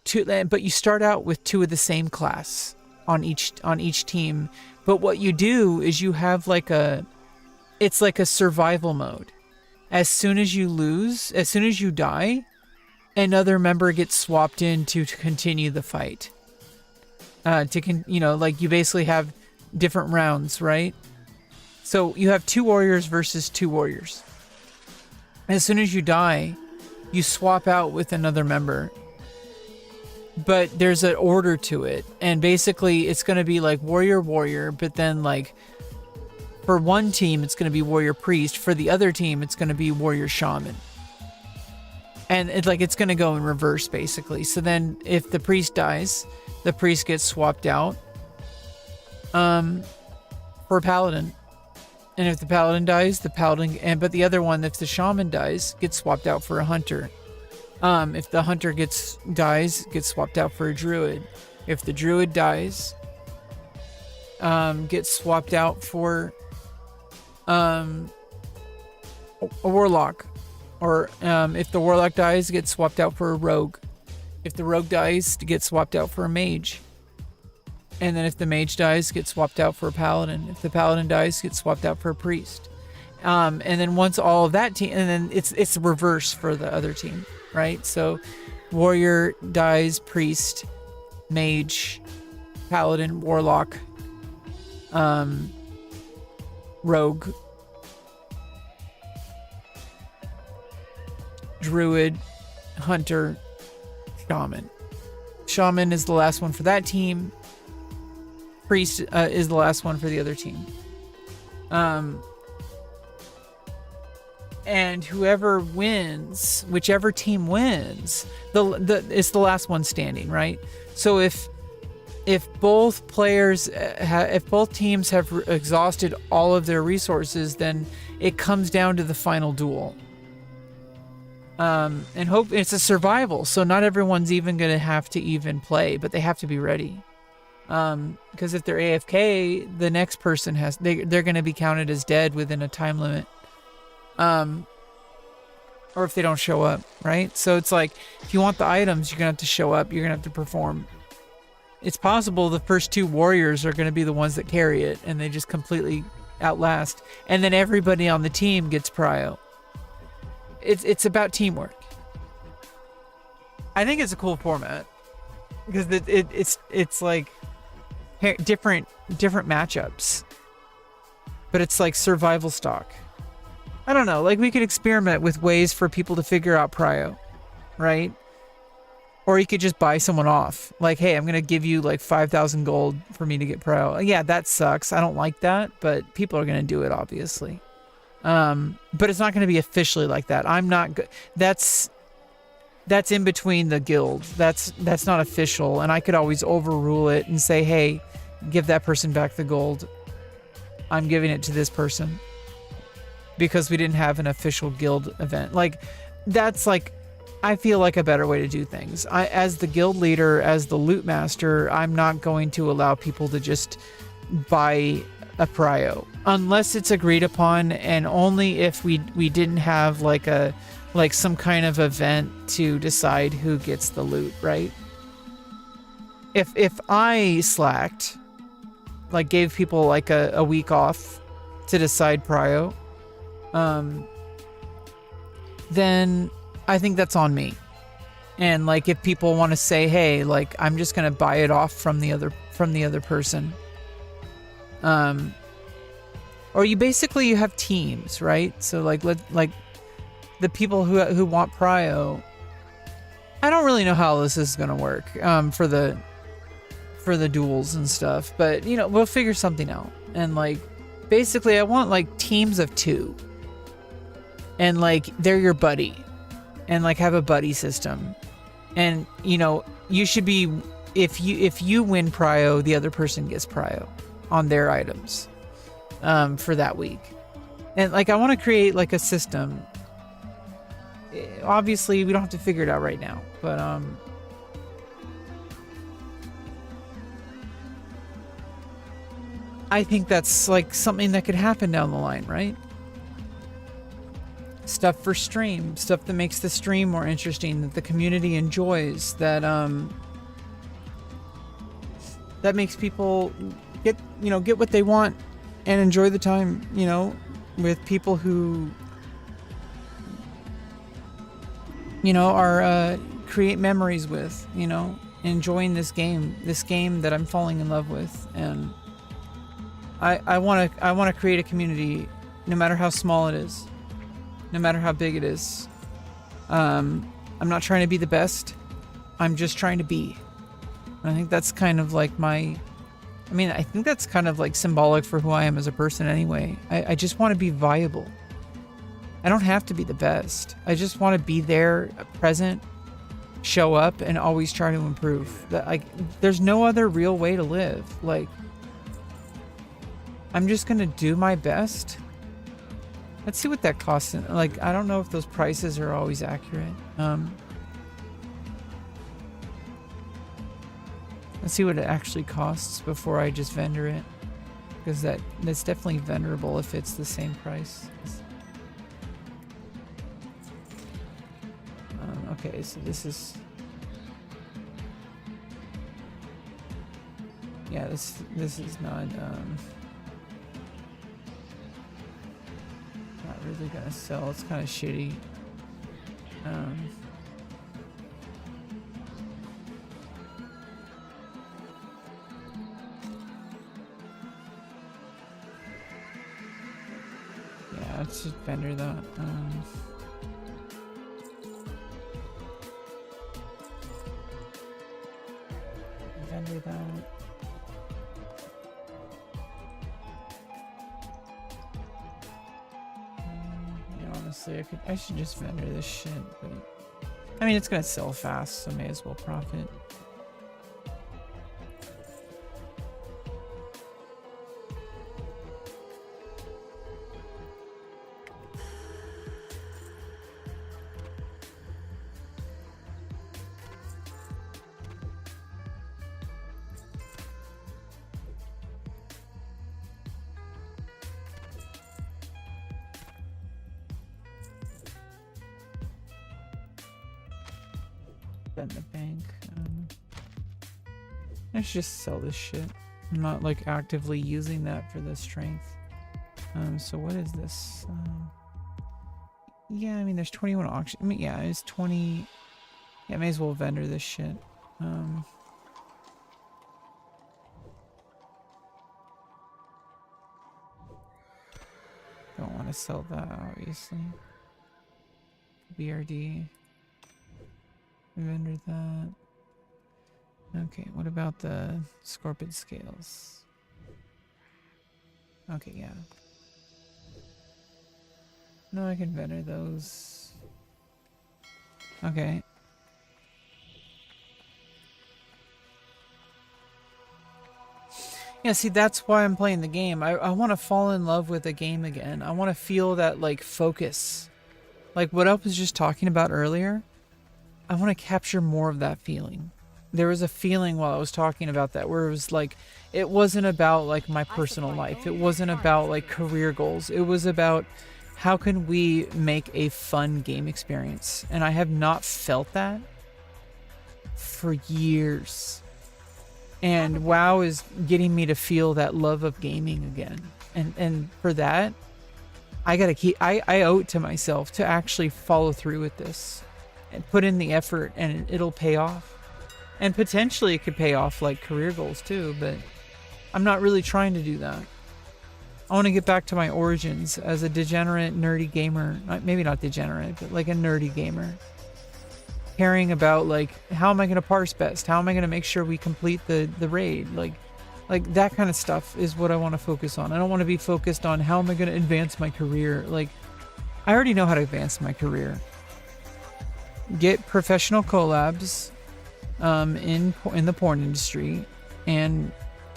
2, but you start out with 2 of the same class on each team. But what you do is you have it's like a survival mode. As soon as you die, another member gets swapped in to continue the fight. You basically have different rounds, right? So you have 2 warriors versus 2 warriors. As soon as you die, you swap out with another member. But there's an order to it. And basically it's going to be like warrior, but then like for one team, it's going to be warrior priest. For the other team, it's going to be warrior shaman. And it's going to go in reverse, basically. So then if the priest dies, the priest gets swapped out for a paladin. And if the paladin dies, but the other one, if the shaman dies, gets swapped out for a hunter. If the hunter dies, gets swapped out for a druid. If the druid dies, gets swapped out for a warlock. Or if the warlock dies, gets swapped out for a rogue. If the rogue dies, gets swapped out for a mage. And then if the mage dies, gets swapped out for a paladin. If the paladin dies, gets swapped out for a priest. And then once all of that team, and then it's reverse for the other team, right? So warrior dies, priest, mage, paladin, warlock, rogue, druid, hunter, shaman. Shaman is the last one for that team. Priest is the last one for the other team. And whoever wins, whichever team wins, it's the last one standing, right? So if both teams have exhausted all of their resources, then it comes down to the final duel. And it's a survival, so not everyone's even going to have to even play, but they have to be ready. Because if they're AFK, the next person they're going to be counted as dead within a time limit. Or if they don't show up, right? So it's like, if you want the items, you're going to have to show up, you're going to have to perform. It's possible the first 2 warriors are going to be the ones that carry it, and they just completely outlast. And then everybody on the team gets prio. It's about teamwork. I think it's a cool format because it's like different matchups, but it's like survival stock. I don't know. Like we could experiment with ways for people to figure out prio, right? Or you could just buy someone off. Like, hey, I'm gonna give you like 5,000 gold for me to get prio. Yeah, that sucks. I don't like that, but people are gonna do it, obviously. But it's not going to be officially like that. That's in between the guild. That's not official, and I could always overrule it and say, hey, give that person back the gold. I'm giving it to this person because we didn't have an official guild event. Like, that's like, I feel like a better way to do things. As the guild leader, as the loot master, I'm not going to allow people to just buy a prio unless it's agreed upon, and only if we didn't have like some kind of event to decide who gets the loot, right? If I slacked, like gave people like a week off to decide prio, then I think that's on me. And like if people want to say, hey, like I'm just gonna buy it off from the other person. Or you have teams, right? So like the people who want prio. I don't really know how this is gonna work for the duels and stuff, but we'll figure something out. And like basically I want like teams of 2. And like they're your buddy. And like have a buddy system. And you know, you should be, if you win prio, the other person gets prio on their items for that week. And like I want to create like a system. Obviously we don't have to figure it out right now, but I think that's like something that could happen down the line, right? Stuff for stream, stuff that makes the stream more interesting, that the community enjoys, that that makes people get what they want and enjoy the time, you know, with people who, you know, are create memories with, you know, enjoying this game that I'm falling in love with. And I want to create a community, no matter how small it is, no matter how big it is. I'm not trying to be the best. I'm just trying to be. I think that's kind of like I think that's kind of like symbolic for who I am as a person anyway. I just want to be viable. I don't have to be the best. I just want to be there, present, show up, and always try to improve. That, like, there's no other real way to live. Like, I'm just gonna do my best. Let's see what that costs. Like, I don't know if those prices are always accurate. Let's see what it actually costs before I just vendor it, because that's definitely venderable if it's the same price. Okay, so this is, yeah, this is not really gonna sell. It's kind of shitty. Yeah, let's just vendor that. Vendor that. Honestly, I should just vendor this shit, but I mean, it's gonna sell fast, so may as well profit. In the bank. I should just sell this shit. I'm not like actively using that for the strength. So what is this? Yeah, I mean there's 21 auction. I mean, yeah, it's 20. Yeah, may as well vendor this shit. Don't want to sell that, obviously. BRD. Vendor that. Okay, what about the scorpion scales? Okay, yeah. No, I can vendor those. Okay. Yeah, see, that's why I'm playing the game. I want to fall in love with the game again. I want to feel that, like, focus. Like what I was just talking about earlier. I want to capture more of that feeling. There was a feeling while I was talking about that where it was like, it wasn't about like my personal life. It wasn't about like career goals. It was about how can we make a fun game experience? And I have not felt that for years. And WoW is getting me to feel that love of gaming again. And for that, I owe it to myself to actually follow through with this. And put in the effort, and it'll pay off. And potentially it could pay off like career goals too, but I'm not really trying to do that. I want to get back to my origins as a degenerate, nerdy gamer. Maybe not degenerate, but like a nerdy gamer. Caring about like, how am I going to parse best? How am I going to make sure we complete the raid? Like, Like, that kind of stuff is what I want to focus on. I don't want to be focused on how am I going to advance my career. Like, I already know how to advance my career. Get professional collabs in the porn industry and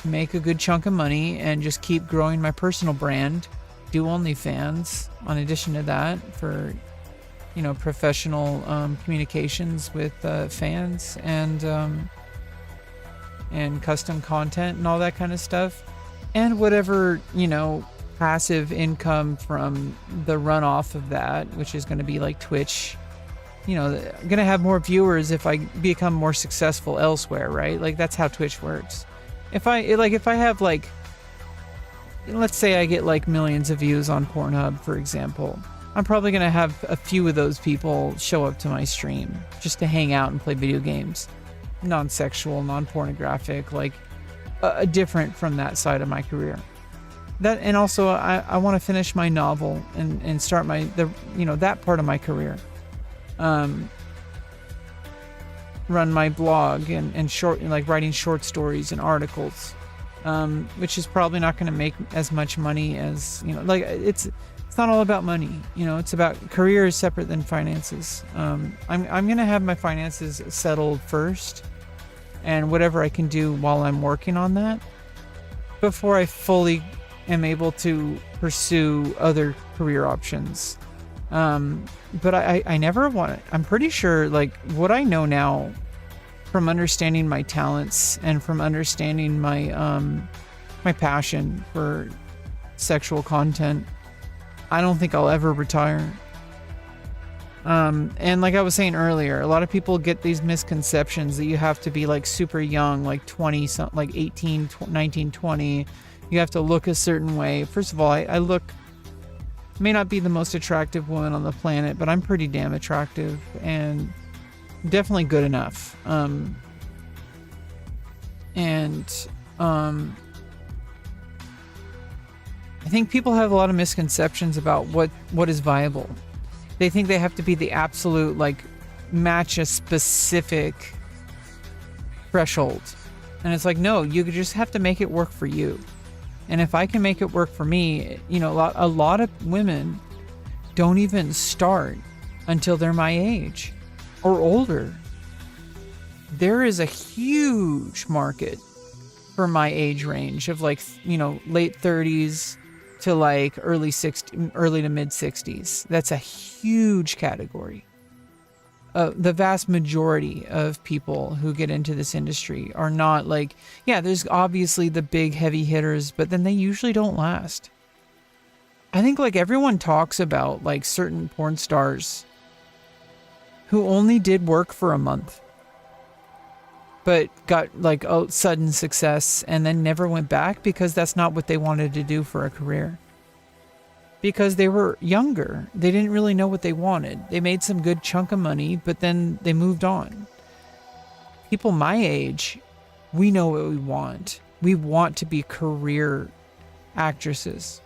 make a good chunk of money and just keep growing my personal brand. Do OnlyFans on addition to that for, you know, professional communications with fans and custom content and all that kind of stuff. And whatever, you know, passive income from the runoff of that, which is going to be like Twitch. You know, I'm going to have more viewers if I become more successful elsewhere, right? Like, that's how Twitch works. If I have, like, let's say I get, like, millions of views on Pornhub, for example, I'm probably going to have a few of those people show up to my stream just to hang out and play video games. Non-sexual, non-pornographic, like, different from that side of my career. That, and also, I want to finish my novel and start that part of my career. Run my blog and writing short stories and articles, which is probably not going to make as much money as, you know, like, it's not all about money, you know, it's about career is separate than finances. I'm going to have my finances settled first and whatever I can do while I'm working on that before I fully am able to pursue other career options. But I never want it. I'm pretty sure, like, what I know now from understanding my talents and from understanding my my passion for sexual content, I don't think I'll ever retire. And like I was saying earlier, a lot of people get these misconceptions that you have to be, like, super young, like 20, like 18, 19, 20. You have to look a certain way. First of all, I may not be the most attractive woman on the planet, but I'm pretty damn attractive and definitely good enough. I think people have a lot of misconceptions about what is viable. They think they have to be the absolute, like, match a specific threshold. And it's like, no, you just have to make it work for you. And if I can make it work for me, you know, a lot of women don't even start until they're my age or older. There is a huge market for my age range of, like, you know, late 30s to like early to mid 60s. That's a huge category. The vast majority of people who get into this industry are not, like, yeah, there's obviously the big heavy hitters, but then they usually don't last. I think, like, everyone talks about, like, certain porn stars who only did work for a month, but got, like, a sudden success and then never went back because that's not what they wanted to do for a career. Because they were younger. They didn't really know what they wanted. They made some good chunk of money, but then they moved on. People my age, we know what we want. We want to be career actresses.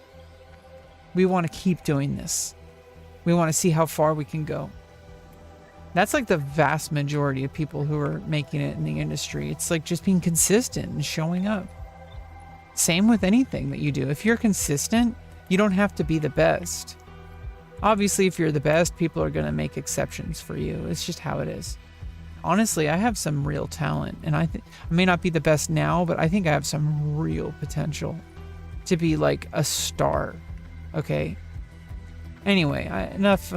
We want to keep doing this. We want to see how far we can go. That's like the vast majority of people who are making it in the industry. It's like just being consistent and showing up. Same with anything that you do. If you're consistent, you don't have to be the best. Obviously, if you're the best, people are going to make exceptions for you. It's just how it is. Honestly, I have some real talent, and I may not be the best now, but I think I have some real potential to be like a star. Okay? Anyway, enough